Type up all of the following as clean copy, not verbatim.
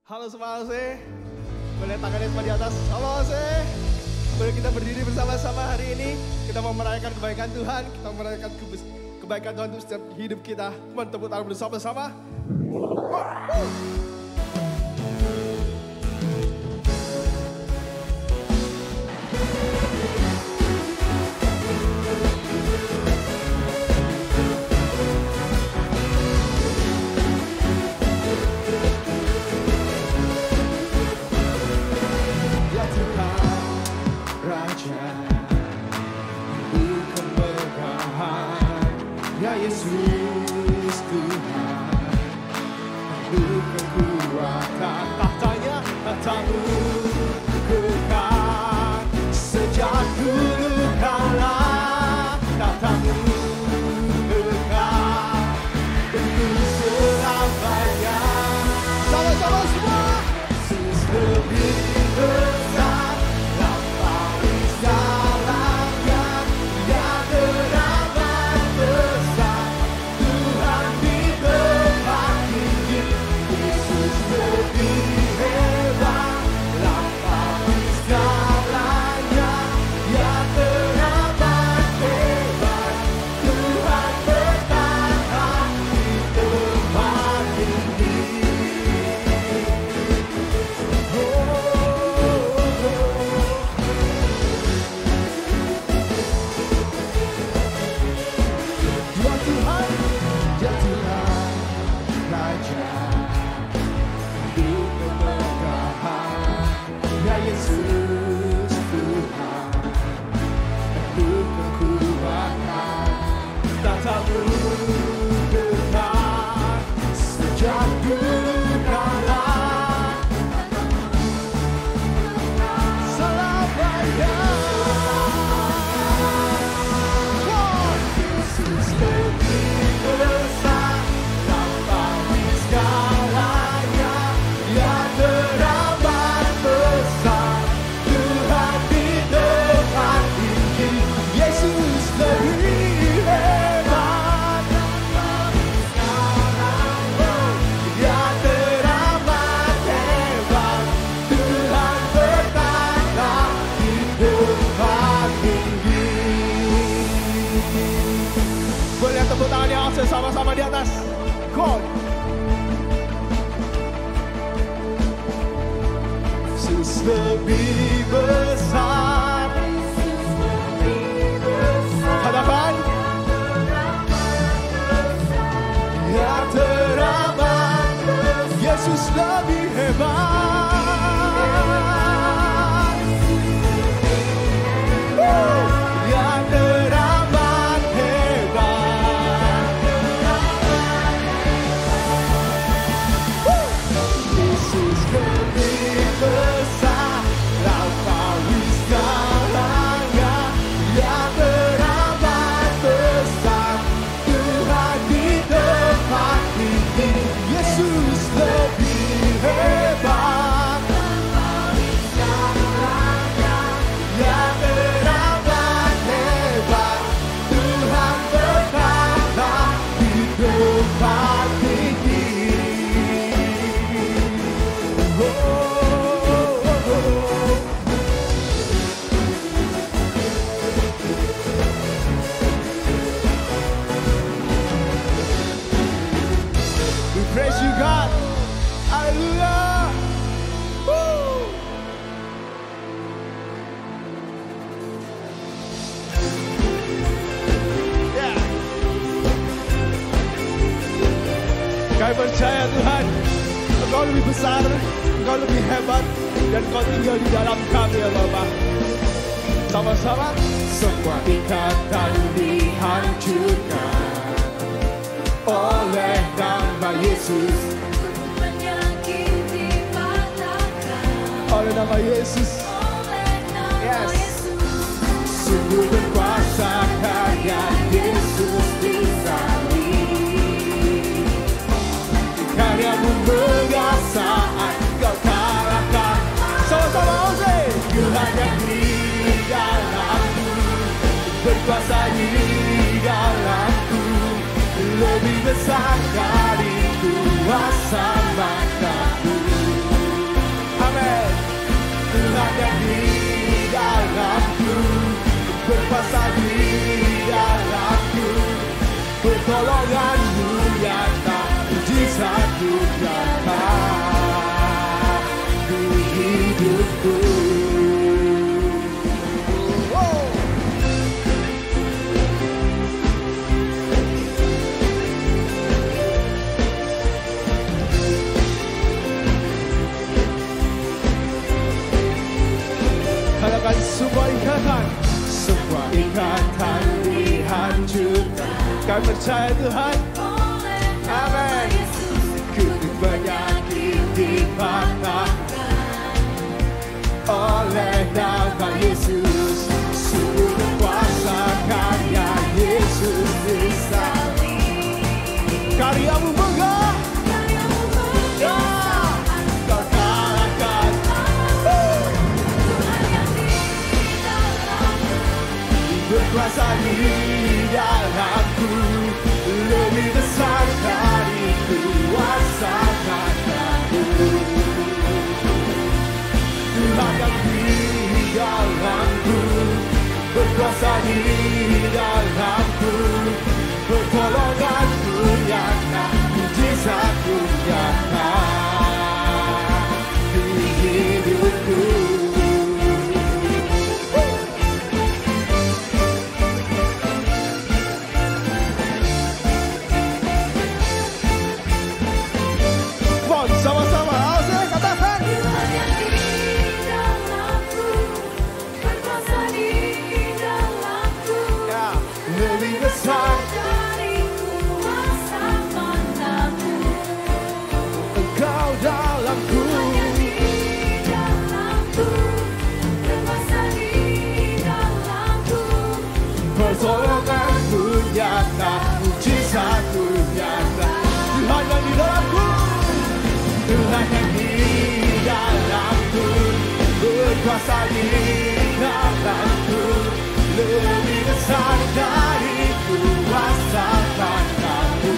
Halo semua Ose, boleh tangannya semua di atas. Halo Ose, boleh kita berdiri bersama-sama hari ini. Kita mau merayakan kebaikan Tuhan, kita mau merayakan kebaikan Tuhan untuk setiap hidup kita. Mau tepuk tangan bersama-sama. Ya Yesus Tuhan, Engkau kekuatan, tahtamu kekal sejak dulu kala, tahtamu kekal untuk selamanya. Sama-sama semua. Yesus lebih besar, lampaui segalanya, yang teramat besar. Tuhan di tempat tinggi, Yesus lebih hebat, lampaui segalanya, yang teramat hebat. Tuhan bertahan di tempat tinggi. Ya Tuhan, Ya Tuhan, Raja, Hidup kemegahan. Ya Yesus Tuhan, Engkau kekuatan, tahtamu kekal sejak dulu kala, selamanya. Yesus lebih besar, lampaui segalanya, yang teramat besar. Tuhan di tempat tinggi, Yesus lebih hebat, lampaui segalanya, yang teramat hebat. Tuhan bertahan di tempat tinggi. boleh tepuk tangannya Ose sama-sama di atas. God. Yesus lebih besar, Hadapan. yang teramat besar. Yesus lebih hebat. Yang teramat hebat. Yesus lebih besar, lampaui segalanya, yang teramat besar. Tuhan di tempat tinggi, Yesus lebih hebat, lampaui segalanya, yang teramat hebat. Tuhan berkata di tempat tinggi. Oh, oh, oh. We praise you God. Hallelujah. Woo. Yeah. Kami percaya Tuhan, Engkau lebih besar, Engkau lebih hebat, dan Engkau tinggal di dalam kami ya Bapa. Sama-sama. Semua ikatan dihancurkan oleh nama Yesus, Oleh nama Yesus. Yes. sungguh berkuasa karya Yesus di salib. Karyamu megah saat kau kalahkan. Sama-sama Ose. Tuhan yang di dalamku, berkuasa di dalamku, lebih besar dari kuasa mataku. Kami percaya Tuhan. Amin. Kutuk penyakit dipatahkan oleh nama Yesus. Sungguh berkuasa karya Yesus disalib. Karyamu megah. Ya, Kau kalahkan berkuasa di dalamku, lebih besar dari kuasa kataku. Tuhan yang di dalamku, berkuasa di dalamku, pertolonganku nyata, mujizatku nyata di hidupku. Sama-sama, saya katakan. Tuhan yang di dalamku, berkuasa di dalamku, Ya, Lebih besar dari kuasa mataku. Engkau dalamku, Tuhan yang di dalamku, berkuasa di dalamku, pertolonganku nyata, mujizatku nyata. Tuhan yang di dalamku, Tuhan yang di dalamku, berkuasa di dalamku, lebih besar dari kuasa kataku.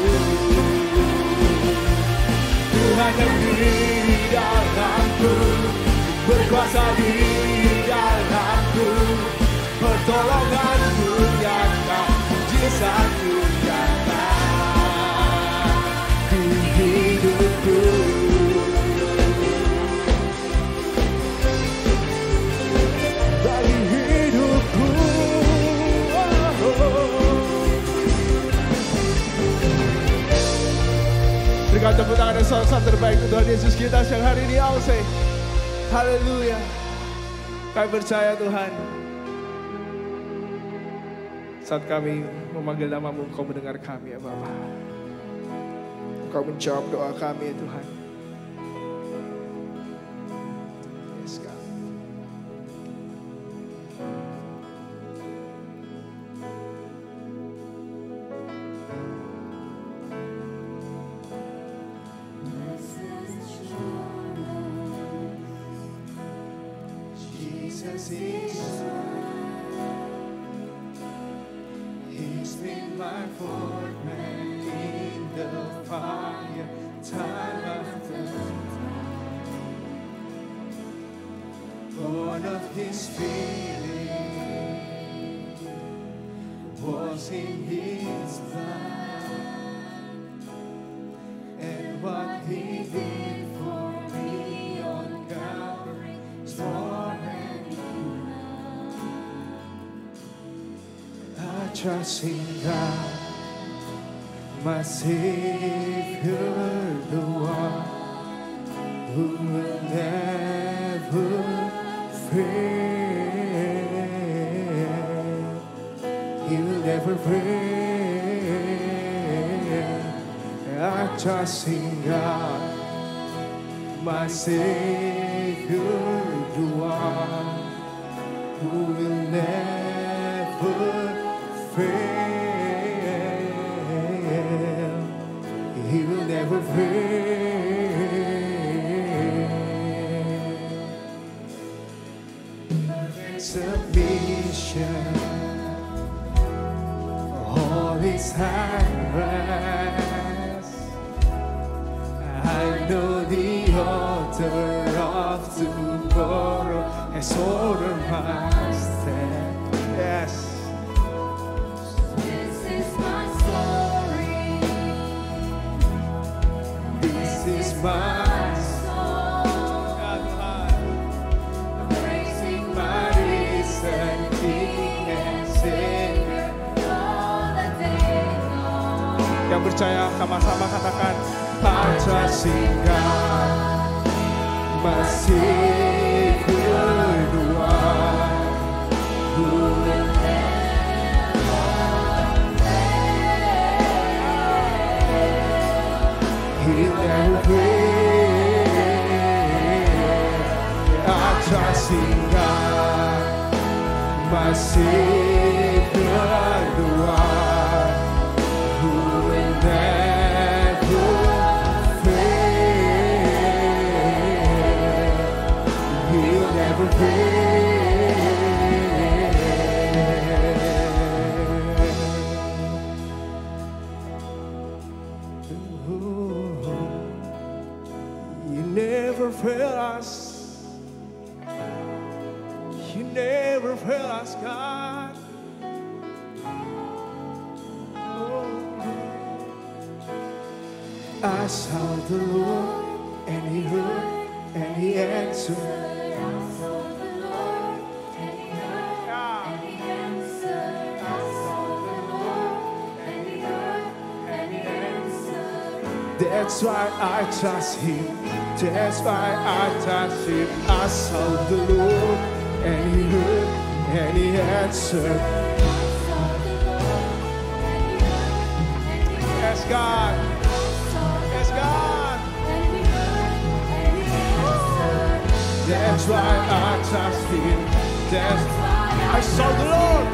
Tuhan yang di dalamku, berkuasa di dalamku, pertolonganku nyata, mujizatku nyata di hidupku. Dari hidupku, berikan tepuk tangan dan salam terbaik untuk Tuhan Yesus kita siang hari ini. Alse. Haleluya. Kami percaya Tuhan. Saat kami memanggil namamu, Engkau mendengar kami ya Bapa. Engkau menjawab doa kami ya Tuhan. Yes, God. Jesus is He's been my fourth man in the fire, time after time. Born of His Spirit, was in His blood, and what He did for me on Calvary is more than enough. I trust in God, my Savior, the one who will never fail. He will never fail. I trust in God, my Savior, the one who will never fail. He will never fail. Submission, all is at rest. I know the author of tomorrow has ordered my step. Yes. This is my story. This is my song. Praising my risen King and Savior. all the day long. Yang percaya sama-sama katakan, I trust in God, my Savior, the one who will never fail. my Savior, the one who will never fail. He'll never fail. You never fail us. You never fail us, God. Oh. I sought the Lord, and He heard, and He answered. That's why I trust Him. That's why I trust Him. I sought the Lord, and He heard, and He answered. Yes, God. Yes, God. That's why I trust Him. That's I sought the Lord,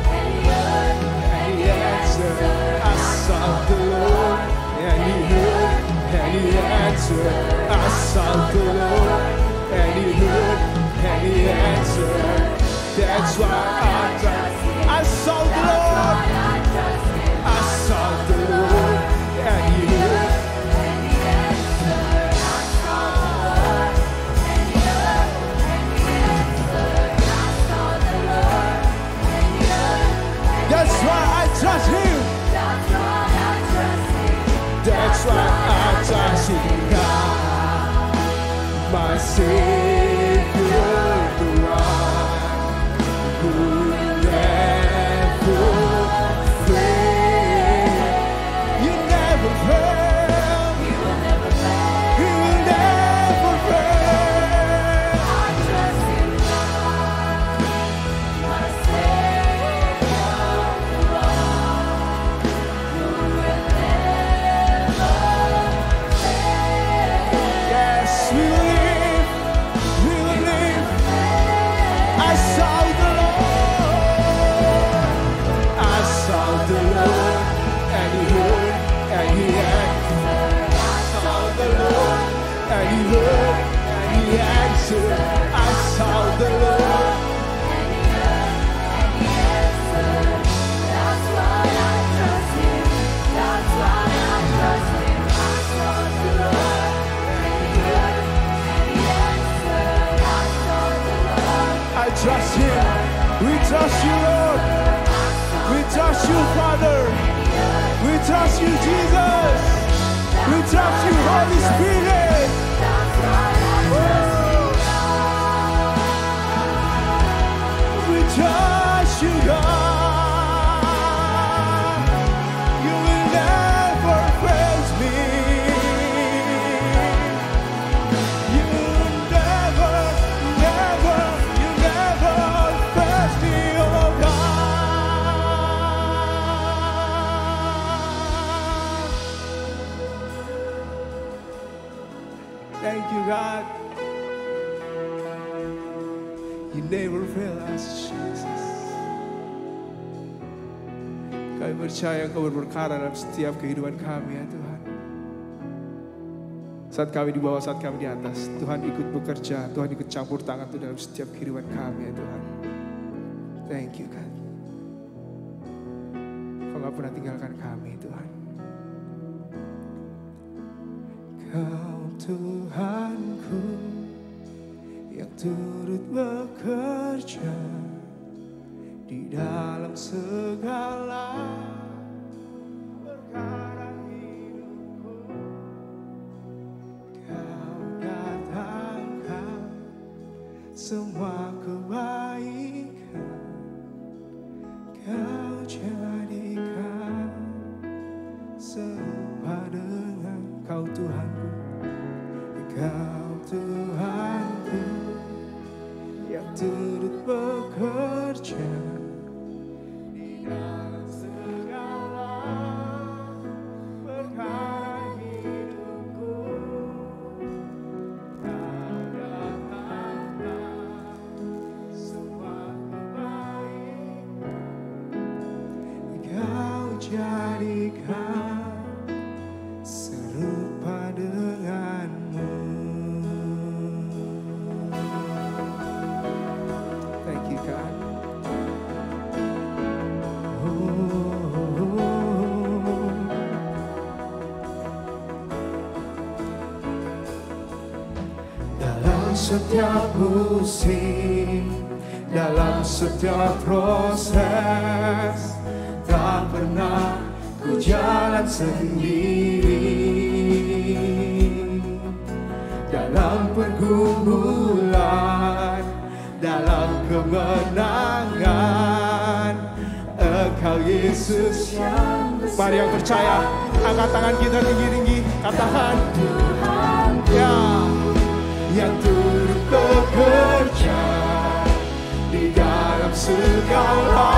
and He answered. I sought the Lord, and He heard, and He answered. I sought the Lord, and He heard, and He answered. That's why I trust. I sought the Lord. I sought the Lord, and He heard. That's why I trust Him. That's why I trust in God, my Savior, the one who will never fail. You never fail. You will never fail. You will never fail. I trust in God, my Savior, the one who will never. Yes, we will live. We will live. I sought the Lord. I sought the Lord, and He heard, and He answered. I sought the Lord, and He heard, and He answered. I sought the Lord. That's why I trust Him. That's why I trust Him. I sought the Lord, and He heard, and He answered. I sought the Lord. I trust Him. We trust You, Lord. We trust You, Father. We trust You, Jesus. We trust You, Holy Spirit. Oh. We trust You, God. You will never fail me. You never, never, You never fail me, oh God. Thank You, God. You never fail us, Jesus. Kami percaya Engkau berperkara dalam setiap kehidupan kami, ya Tuhan. Saat kami di bawah, saat kami di atas, Tuhan ikut bekerja, Tuhan ikut campur tangan Tuhan dalam setiap kehidupan kami, ya Tuhan. Thank You, God. Kau gak pernah tinggalkan kami, Tuhan. Kau Tuhanku yang turut bekerja di dalam segala perkara hidupku. Kau datangkan semua kebaikan, Kau jadikan serupa dengan Kau Tuhanku. Kau Tuhanku yang turut bekerja di dalam segala perkara hidupku. Kau datangkan semua setiap musim, dalam setiap proses, tak pernah ku jalan sendiri. Dalam pergumulan, dalam kemenangan, Engkau Yesus yang besar. Mari yang percaya, angkat tangan kita tinggi-tinggi, katakan Tuhan ya, yang turut bekerja di dalam segala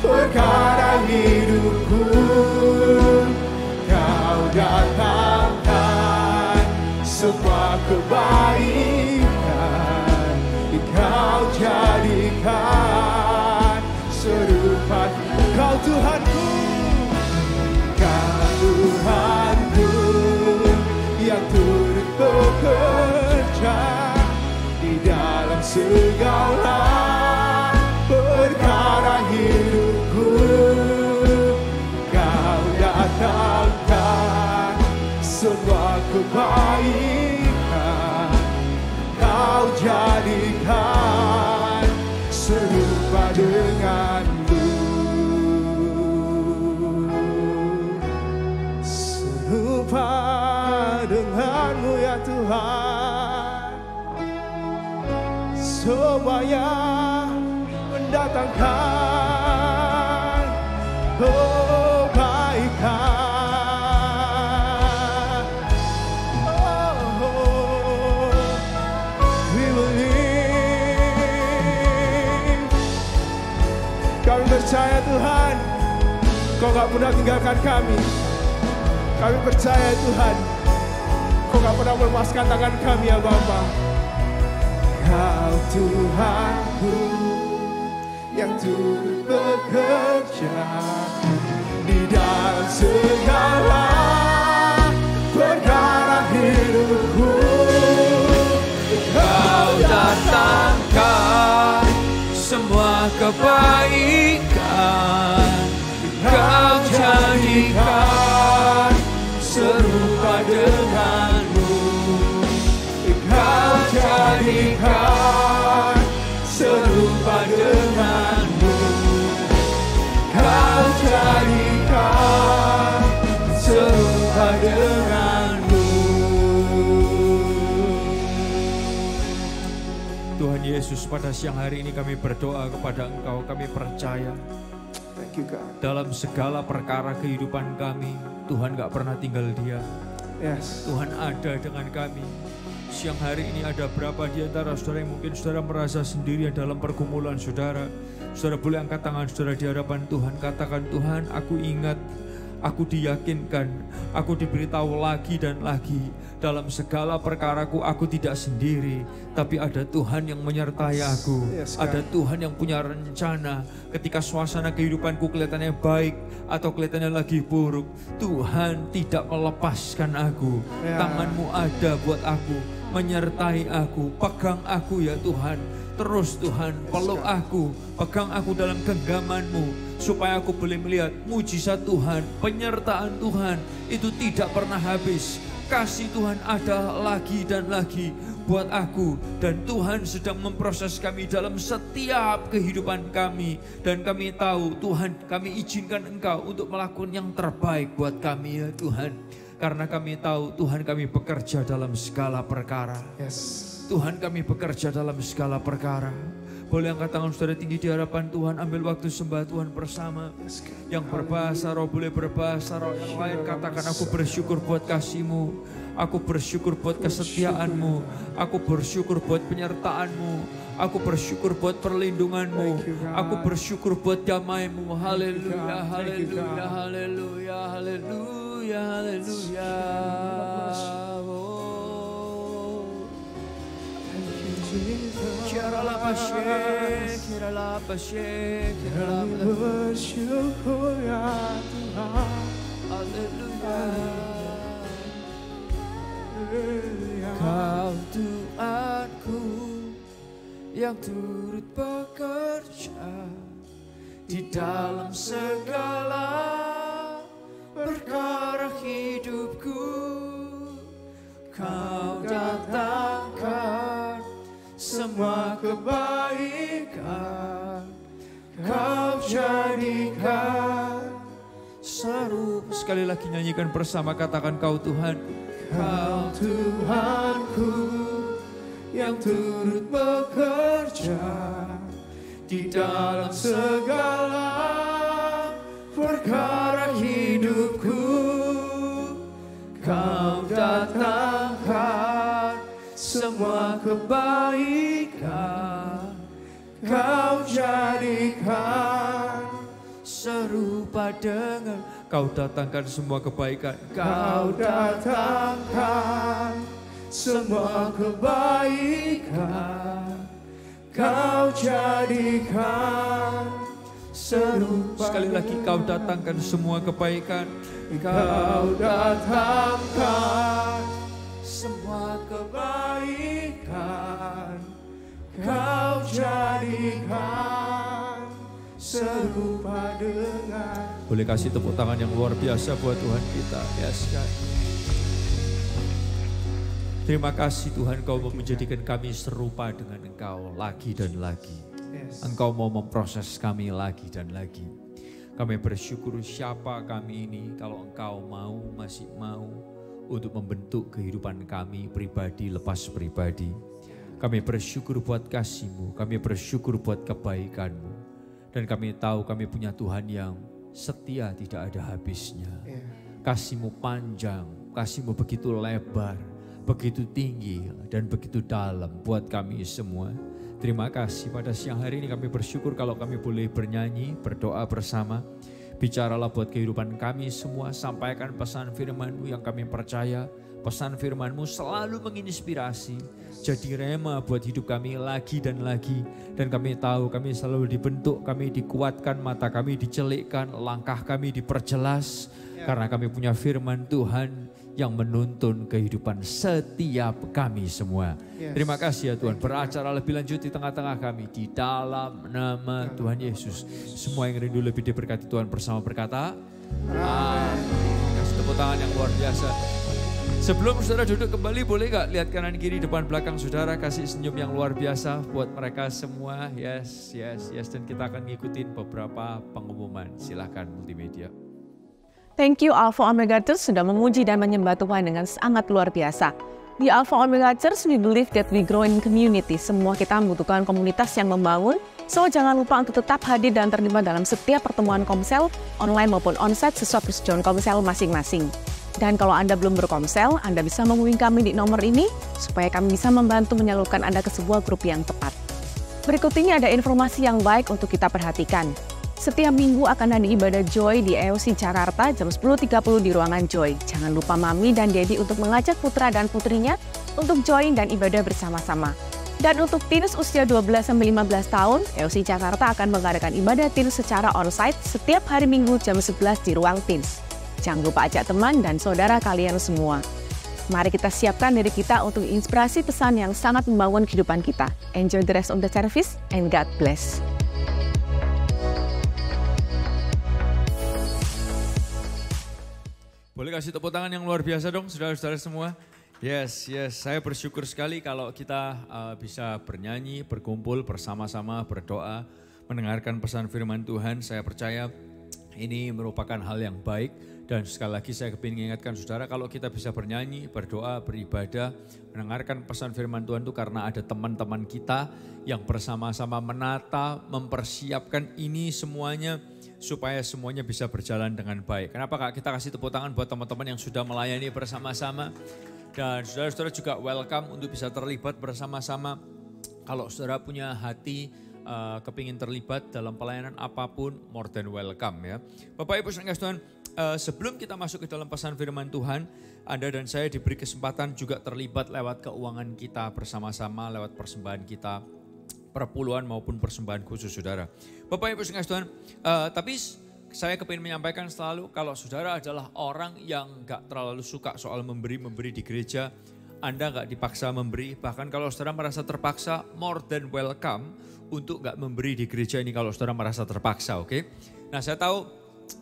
perkara hidupku. Kau datangkan semua kebaikan, Kau jadikan serupa. Kau Tuhanku, Kau Tuhanku, yang turut bekerja di dalam segala perkara hidupku. Kau datangkan semua kebaikan, Kau jadikan serupa denganmu. Serupa denganmu ya Tuhan. Semuanya mendatangkan kebaikan. We believe. Kami percaya Tuhan, Kau gak pernah tinggalkan kami. Kami percaya Tuhan, Kau gak pernah melepaskan tangan kami ya Bapa. Kau Tuhanku, yang turut bekerja di dalam segala perkara hidupku. Kau datangkan semua kebaikan, Kau jadikan serupa denganmu. Kau jadikan serupa denganmu. Kau jadikan serupa denganmu. Tuhan Yesus, pada siang hari ini kami berdoa kepada Engkau. Kami percaya Thank you God. dalam segala perkara kehidupan kami, Tuhan gak pernah tinggal diam. Yes. Tuhan ada dengan kami. Siang hari ini ada berapa di antara saudara yang mungkin saudara merasa sendirian dalam pergumulan saudara. Saudara boleh angkat tangan saudara di hadapan Tuhan. Katakan, Tuhan, aku ingat, aku diyakinkan, aku diberitahu lagi dan lagi. Dalam segala perkaraku aku tidak sendiri, tapi ada Tuhan yang menyertai aku. Ada Tuhan yang punya rencana. Ketika suasana kehidupanku kelihatannya baik atau kelihatannya lagi buruk, Tuhan tidak melepaskan aku. Tangan-Mu ada buat aku, menyertai aku, pegang aku ya Tuhan. Terus Tuhan, peluk aku, pegang aku dalam genggaman-Mu, supaya aku boleh melihat mujizat Tuhan, penyertaan Tuhan itu tidak pernah habis. Kasih Tuhan ada lagi dan lagi buat aku, dan Tuhan sedang memproses kami dalam setiap kehidupan kami. Dan kami tahu Tuhan, kami izinkan Engkau untuk melakukan yang terbaik buat kami ya Tuhan. Karena kami tahu Tuhan, kami bekerja dalam segala perkara. Yes. Tuhan, kami bekerja dalam segala perkara. Boleh angkat tangan saudara tinggi di hadapan Tuhan. Ambil waktu sembah Tuhan bersama. Yang berbahasa roh boleh berbahasa roh. Yang lain katakan, aku bersyukur buat kasih-Mu. Aku bersyukur buat kesetiaan-Mu. Aku bersyukur buat penyertaan-Mu. Aku bersyukur buat perlindungan-Mu. Aku bersyukur buat damai-Mu. Haleluya, haleluya, haleluya, haleluya, haleluya. Kami bersyukur ya Tuhan. Kau Tuhanku yang turut bekerja di dalam segala perkara hidupku. Kau datangkan semua kebaikan Kau jadikan. Seru, sekali lagi nyanyikan bersama, katakan Kau Tuhan. Kau Tuhanku yang turut bekerja di dalam segala perkara hidupku. Kau datangkan semua kebaikan, Kau jadikan Serupa dengan Kau datangkan semua kebaikan. Kau datangkan semua kebaikan, Kau jadikan serupa. Sekali lagi, Kau datangkan semua kebaikan. Kau datangkan semua kebaikan, Kau jadikan serupa dengan. Boleh kasih tepuk tangan yang luar biasa buat Tuhan kita. Yes, God. Terima kasih Tuhan, Kau mau menjadikan kami serupa dengan Engkau lagi dan lagi. Engkau mau memproses kami lagi dan lagi. Kami bersyukur siapa kami ini kalau Engkau masih mau untuk membentuk kehidupan kami pribadi lepas pribadi. Kami bersyukur buat kasih-Mu, kami bersyukur buat kebaikan-Mu. Dan kami tahu kami punya Tuhan yang setia tidak ada habisnya. Kasih-Mu panjang, kasih-Mu begitu lebar, begitu tinggi dan begitu dalam buat kami semua. Terima kasih pada siang hari ini kami bersyukur kalau kami boleh bernyanyi, berdoa bersama. Bicaralah buat kehidupan kami semua, sampaikan pesan firman-Mu yang kami percaya. Pesan firman-Mu selalu menginspirasi, jadi rema buat hidup kami lagi dan lagi. Dan kami tahu kami selalu dibentuk, kami dikuatkan, mata kami dicelikkan, langkah kami diperjelas. Karena kami punya firman Tuhan yang menuntun kehidupan setiap kami semua. Terima kasih ya Tuhan, beracara lebih lanjut di tengah-tengah kami. Di dalam nama Tuhan Yesus. Semua yang rindu lebih diberkati Tuhan bersama berkata, amin. Kasih tepuk tangan yang luar biasa. Sebelum saudara duduk kembali, boleh gak lihat kanan kiri depan belakang saudara, kasih senyum yang luar biasa buat mereka semua. Yes. Dan kita akan ngikutin beberapa pengumuman. Silahkan multimedia. Thank you Alpha Omega Church sudah memuji dan menyembah Tuhan dengan sangat luar biasa. Di Alpha Omega Church, we believe that we grow in community. Semua kita membutuhkan komunitas yang membangun. So jangan lupa untuk tetap hadir dan terlibat dalam setiap pertemuan komsel, online maupun onsite sesuai persetujuan komsel masing-masing. Dan kalau Anda belum berkomsel, Anda bisa menghubungi kami di nomor ini supaya kami bisa membantu menyalurkan Anda ke sebuah grup yang tepat. Berikut ini ada informasi yang baik untuk kita perhatikan. Setiap minggu akan ada ibadah Joy di EOC Jakarta jam 10.30 di ruangan Joy. Jangan lupa Mami dan Dedi untuk mengajak putra dan putrinya untuk join dan ibadah bersama-sama. Dan untuk teens usia 12-15 tahun, EOC Jakarta akan mengadakan ibadah teens secara onsite setiap hari Minggu jam 11 di ruang teens. Jangan lupa ajak teman dan saudara kalian semua. Mari kita siapkan diri kita untuk inspirasi pesan yang sangat membangun kehidupan kita. Enjoy the rest of the service and God bless. Boleh kasih tepuk tangan yang luar biasa dong saudara-saudara semua. Yes, saya bersyukur sekali kalau kita bisa bernyanyi, berkumpul bersama-sama, berdoa, mendengarkan pesan firman Tuhan. Saya percaya ini merupakan hal yang baik. Dan sekali lagi saya ingin mengingatkan saudara, kalau kita bisa bernyanyi, berdoa, beribadah, mendengarkan pesan firman Tuhan itu karena ada teman-teman kita yang bersama-sama menata, mempersiapkan ini semuanya supaya semuanya bisa berjalan dengan baik. Kenapa Kak? Kita kasih tepuk tangan buat teman-teman yang sudah melayani bersama-sama. Dan saudara-saudara juga welcome untuk bisa terlibat bersama-sama. Kalau saudara punya hati kepingin terlibat dalam pelayanan apapun, more than welcome ya. Bapak Ibu saudara Tuhan, sebelum kita masuk ke dalam pesan firman Tuhan, Anda dan saya diberi kesempatan juga terlibat lewat keuangan kita bersama-sama, lewat persembahan kita, perpuluhan maupun persembahan khusus saudara. Bapak Ibu saudara Tuhan, tapi saya kepingin menyampaikan selalu kalau saudara adalah orang yang gak terlalu suka soal memberi di gereja, Anda gak dipaksa memberi, bahkan kalau saudara merasa terpaksa, more than welcome untuk gak memberi di gereja ini kalau saudara merasa terpaksa, oke? Nah saya tahu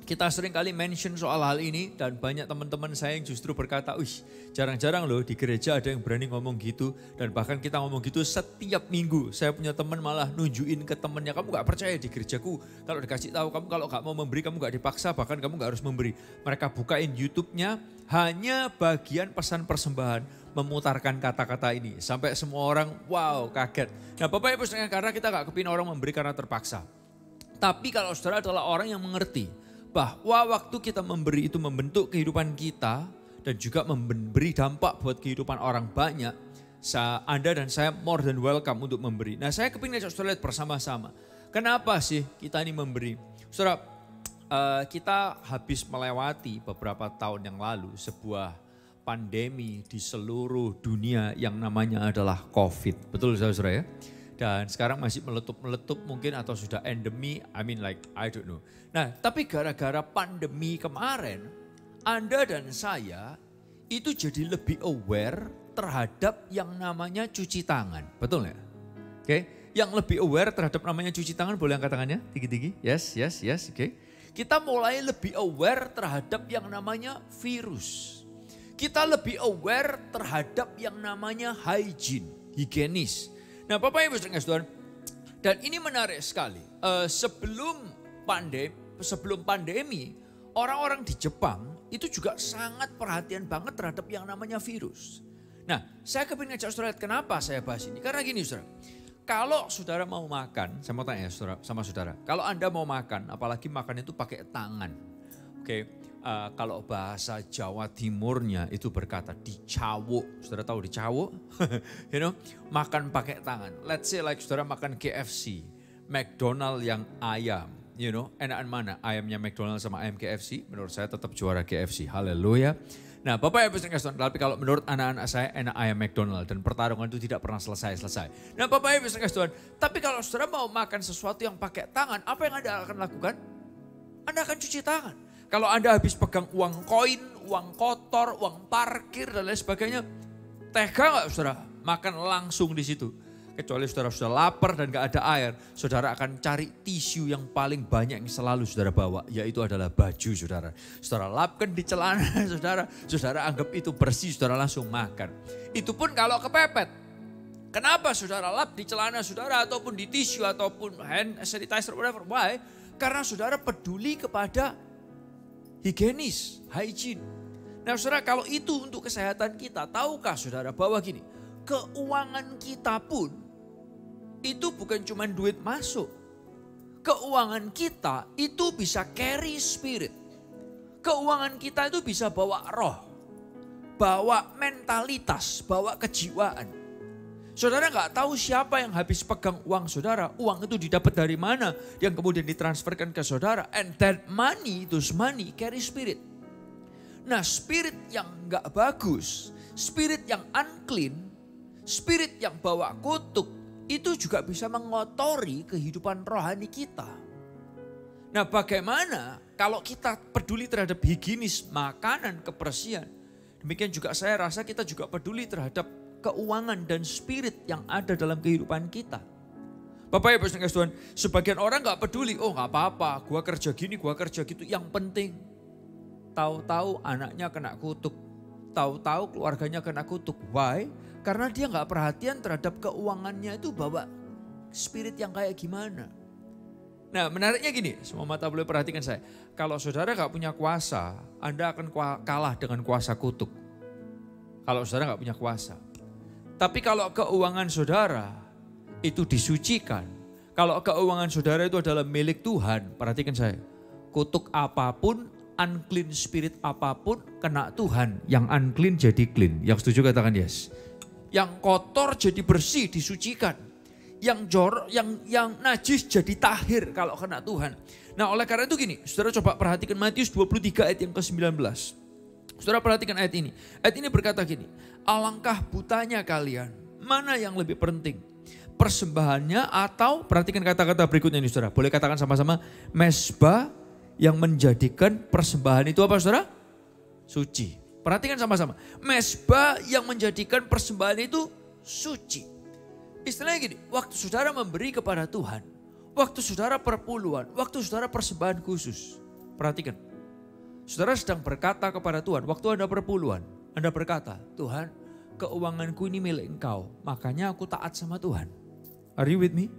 kita sering kali mention soal hal ini dan banyak teman-teman saya yang justru berkata, wih jarang-jarang loh di gereja ada yang berani ngomong gitu. Dan bahkan kita ngomong gitu setiap minggu. Saya punya teman malah nunjukin ke temennya, kamu gak percaya di gerejaku. Kalau dikasih tahu kamu kalau gak mau memberi, kamu gak dipaksa, bahkan kamu gak harus memberi. Mereka bukain YouTube-nya hanya bagian pesan persembahan. Memutarkan kata-kata ini. Sampai semua orang wow kaget. Nah Bapak Ibu Saudara, karena kita gak kepingin orang memberi karena terpaksa. Tapi kalau saudara adalah orang yang mengerti bahwa waktu kita memberi itu membentuk kehidupan kita dan juga memberi dampak buat kehidupan orang banyak, Anda dan saya more than welcome untuk memberi. Nah saya kepingin ajak saudara lihat bersama-sama. Kenapa sih kita ini memberi? Saudara, kita habis melewati beberapa tahun yang lalu sebuah pandemi di seluruh dunia yang namanya adalah COVID. Betul saudara ya? Dan sekarang masih meletup mungkin atau sudah endemi, I don't know. Nah tapi gara-gara pandemi kemarin, Anda dan saya itu jadi lebih aware terhadap yang namanya cuci tangan. Betul ya? Oke, yang lebih aware terhadap namanya cuci tangan, boleh angkat tangannya tinggi-tinggi? Yes, oke. Kita mulai lebih aware terhadap yang namanya virus. Kita lebih aware terhadap yang namanya hygiene, higienis. Nah Bapak Ibu Saudara, dan ini menarik sekali. Sebelum pandemi, orang-orang di Jepang itu juga sangat perhatian banget terhadap yang namanya virus. Nah saya kepingin ajak saudara, kenapa saya bahas ini? Karena gini saudara, kalau saudara mau makan, saya mau tanya sama saudara. Kalau Anda mau makan, apalagi makan itu pakai tangan. Oke. Kalau bahasa Jawa Timurnya itu berkata dicawuk. Saudara tahu dicawuk? Makan pakai tangan. Let's say like saudara makan KFC, McDonald yang ayam. Enakan mana? Ayamnya McDonald sama ayam KFC? Menurut saya tetap juara KFC. Haleluya. Nah Bapak Ibu Saudara, tapi kalau menurut anak-anak saya enak ayam McDonald. Dan pertarungan itu tidak pernah selesai. Nah Bapak Ibu Saudara, tapi kalau saudara mau makan sesuatu yang pakai tangan, apa yang Anda akan lakukan? Anda akan cuci tangan. Kalau Anda habis pegang uang koin, uang kotor, uang parkir dan lain sebagainya, tega nggak saudara makan langsung di situ? Kecuali saudara sudah lapar dan nggak ada air, saudara akan cari tisu yang paling banyak yang selalu saudara bawa, yaitu adalah baju saudara. Saudara lapkan di celana saudara anggap itu bersih, saudara langsung makan. Itu pun kalau kepepet. Kenapa saudara lap di celana saudara ataupun di tisu ataupun hand sanitizer whatever? Why? Karena saudara peduli kepada higienis, hygiene. Nah saudara, kalau itu untuk kesehatan kita, tahukah saudara bahwa gini, keuangan kita pun itu bukan cuma duit masuk. Keuangan kita itu bisa carry spirit. Keuangan kita itu bisa bawa roh, bawa mentalitas, bawa kejiwaan. Saudara nggak tahu siapa yang habis pegang uang saudara. Uang itu didapat dari mana? Yang kemudian ditransferkan ke saudara. And that money, those money carry spirit. Nah spirit yang nggak bagus, spirit yang unclean, spirit yang bawa kutuk, itu juga bisa mengotori kehidupan rohani kita. Nah bagaimana kalau kita peduli terhadap higienis, makanan, kebersihan. Demikian juga saya rasa kita juga peduli terhadap keuangan dan spirit yang ada dalam kehidupan kita. Bapak Ibu Saudara, sebagian orang gak peduli, oh gak apa-apa, gua kerja gini, gua kerja gitu. Yang penting, tahu-tahu anaknya kena kutuk, tahu-tahu keluarganya kena kutuk. Why? Karena dia gak perhatian terhadap keuangannya itu bawa spirit yang kayak gimana. Nah menariknya gini, semua mata boleh perhatikan saya. Kalau saudara gak punya kuasa, Anda akan kalah dengan kuasa kutuk. Kalau saudara gak punya kuasa. Tapi kalau keuangan saudara itu disucikan, kalau keuangan saudara itu adalah milik Tuhan, perhatikan saya, kutuk apapun, unclean spirit apapun, kena Tuhan. Yang unclean jadi clean. Yang setuju katakan yes. Yang kotor jadi bersih, disucikan. Yang jorok, yang najis jadi tahir kalau kena Tuhan. Nah oleh karena itu gini, saudara coba perhatikan Matius 23 ayat yang ke-19. Saudara perhatikan ayat ini. Ayat ini berkata gini, alangkah butanya kalian, mana yang lebih penting? Persembahannya atau, perhatikan kata-kata berikutnya ini saudara. Boleh katakan sama-sama, mezbah yang menjadikan persembahan itu apa saudara? Suci. Perhatikan sama-sama, mezbah yang menjadikan persembahan itu suci. Istilahnya gini, waktu saudara memberi kepada Tuhan, waktu saudara perpuluhan, waktu saudara persembahan khusus, Perhatikan. Saudara sedang berkata kepada Tuhan, waktu Anda perpuluhan, Anda berkata, Tuhan, keuanganku ini milik Engkau, makanya aku taat sama Tuhan. Are you with me?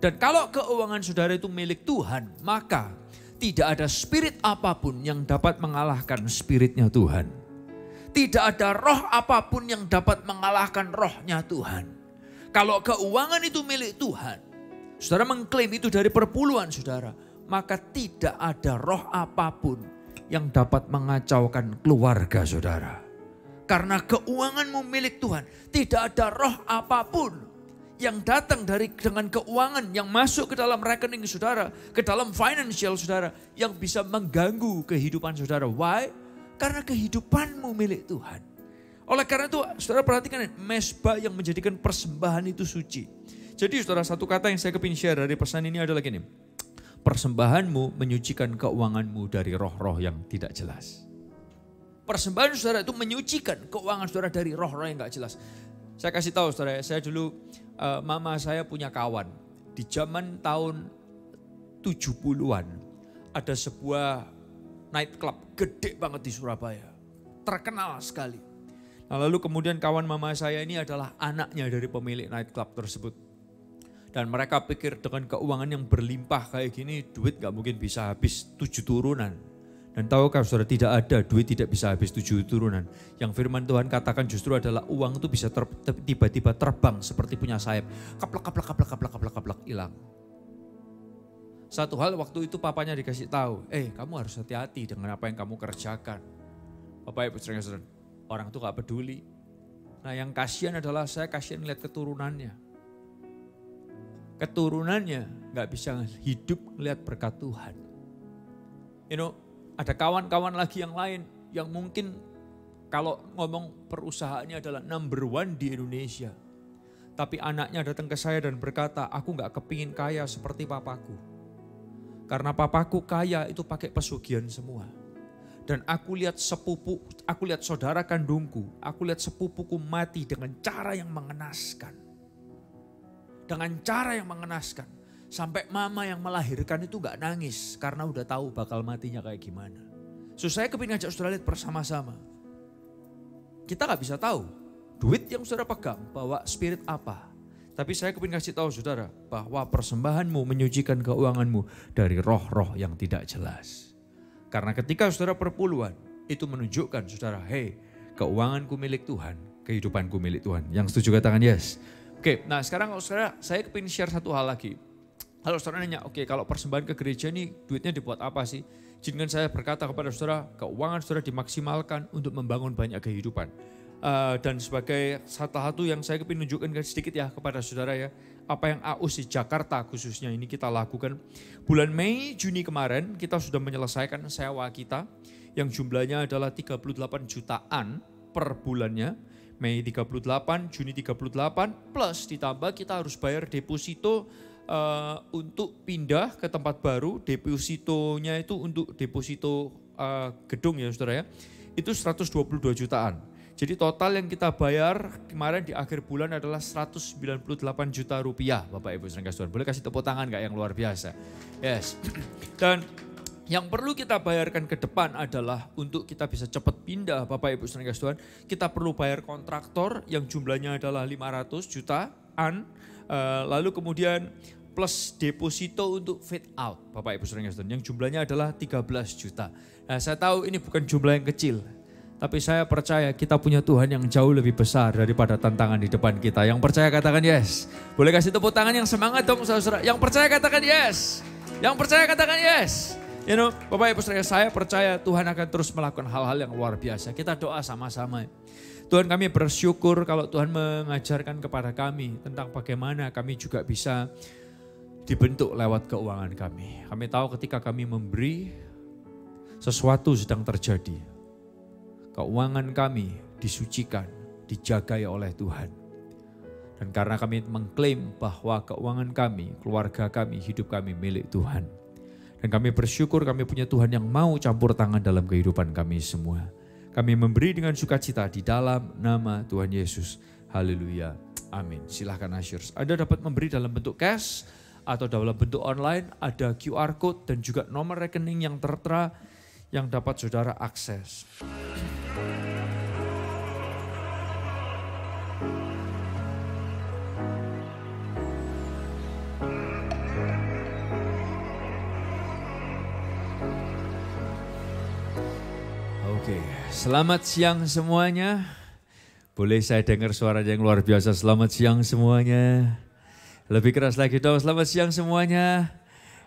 Dan kalau keuangan saudara itu milik Tuhan, maka tidak ada spirit apapun yang dapat mengalahkan spiritnya Tuhan. Tidak ada roh apapun yang dapat mengalahkan rohnya Tuhan. Kalau keuangan itu milik Tuhan, saudara mengklaim itu dari perpuluhan saudara, maka tidak ada roh apapun yang dapat mengacaukan keluarga saudara. Karena keuanganmu milik Tuhan, tidak ada roh apapun yang datang dengan keuangan yang masuk ke dalam rekening saudara, ke dalam financial saudara, yang bisa mengganggu kehidupan saudara. Why? Karena kehidupanmu milik Tuhan. Oleh karena itu, saudara perhatikan, mezbah yang menjadikan persembahan itu suci. Jadi saudara, satu kata yang saya kepingin share dari pesan ini adalah gini. Persembahanmu menyucikan keuanganmu dari roh-roh yang tidak jelas. Persembahan saudara itu menyucikan keuangan saudara dari roh-roh yang gak jelas. Saya kasih tahu saudara, saya dulu mama saya punya kawan. Di zaman tahun 70-an ada sebuah night club gede banget di Surabaya. Terkenal sekali. Nah, lalu kemudian kawan mama saya ini adalah anaknya dari pemilik night club tersebut. Dan mereka pikir dengan keuangan yang berlimpah kayak gini, duit gak mungkin bisa habis 7 turunan. Dan tahukah saudara, tidak ada duit tidak bisa habis 7 turunan. Yang firman Tuhan katakan justru adalah uang itu bisa tiba-tiba terbang seperti punya sayap. Kaplak, hilang. Satu hal waktu itu papanya dikasih tahu, kamu harus hati-hati dengan apa yang kamu kerjakan. Bapak Ibu saudara, orang itu gak peduli. Nah yang kasihan adalah saya kasihan lihat keturunannya. Keturunannya gak bisa hidup melihat berkat Tuhan. Ada kawan-kawan lagi yang lain yang mungkin kalau ngomong perusahaannya adalah number 1 di Indonesia. Tapi anaknya datang ke saya dan berkata, aku gak kepingin kaya seperti papaku. Karena papaku kaya itu pakai pesugihan semua. Dan aku lihat saudara kandungku, aku lihat sepupuku mati dengan cara yang mengenaskan. Dengan cara yang mengenaskan. Sampai mama yang melahirkan itu gak nangis karena udah tahu bakal matinya kayak gimana. So saya kepingin ngajak saudara lihat bersama-sama. Kita gak bisa tahu duit yang saudara pegang bawa spirit apa. Tapi saya kepingin kasih tahu saudara bahwa persembahanmu menyucikan keuanganmu dari roh-roh yang tidak jelas. Karena ketika saudara perpuluhan itu menunjukkan saudara, keuanganku milik Tuhan, kehidupanku milik Tuhan. Yang setuju katakan yes. Oke, nah sekarang saudara, saya kepingin share satu hal lagi. Kalau saudara nanya, kalau persembahan ke gereja ini duitnya dibuat apa sih? Izinkan saya berkata kepada saudara, keuangan saudara dimaksimalkan untuk membangun banyak kehidupan. Dan sebagai satu yang saya kepingin nunjukkan sedikit ya kepada saudara ya. Apa yang AUS di Jakarta khususnya ini kita lakukan. Bulan Mei, Juni kemarin kita sudah menyelesaikan sewa kita. Yang jumlahnya adalah 38 jutaan per bulannya. Mei 38, Juni 38, plus ditambah kita harus bayar deposito untuk pindah ke tempat baru. Depositonya itu untuk deposito gedung ya saudara ya. Itu 122 jutaan. Jadi total yang kita bayar kemarin di akhir bulan adalah 198 juta rupiah. Bapak Ibu saudara Tuhan, boleh kasih tepuk tangan gak yang luar biasa? Yes. Dan yang perlu kita bayarkan ke depan adalah untuk kita bisa cepat pindah Bapak Ibu saudara Tuhan. Kita perlu bayar kontraktor yang jumlahnya adalah 500 jutaan. Lalu kemudian plus deposito untuk fit out Bapak Ibu saudara Tuhan. Yang jumlahnya adalah 13 juta. Nah saya tahu ini bukan jumlah yang kecil. Tapi saya percaya kita punya Tuhan yang jauh lebih besar daripada tantangan di depan kita. Yang percaya katakan yes. Boleh kasih tepuk tangan yang semangat dong saudara. Yang percaya katakan yes. Yang percaya katakan yes. Bapak Ibu saudara, saya percaya Tuhan akan terus melakukan hal-hal yang luar biasa. Kita doa sama-sama. Tuhan, kami bersyukur kalau Tuhan mengajarkan kepada kami tentang bagaimana kami juga bisa dibentuk lewat keuangan kami. Kami tahu ketika kami memberi, sesuatu sedang terjadi. Keuangan kami disucikan, dijagai oleh Tuhan. Dan karena kami mengklaim bahwa keuangan kami, keluarga kami, hidup kami milik Tuhan. Dan kami bersyukur kami punya Tuhan yang mau campur tangan dalam kehidupan kami semua. Kami memberi dengan sukacita di dalam nama Tuhan Yesus. Haleluya. Amin. Silahkan ushers. Anda dapat memberi dalam bentuk cash atau dalam bentuk online, ada QR Code dan juga nomor rekening yang tertera yang dapat saudara akses. Oke, selamat siang semuanya. Boleh saya dengar suara yang luar biasa, selamat siang semuanya. Lebih keras lagi dong, selamat siang semuanya.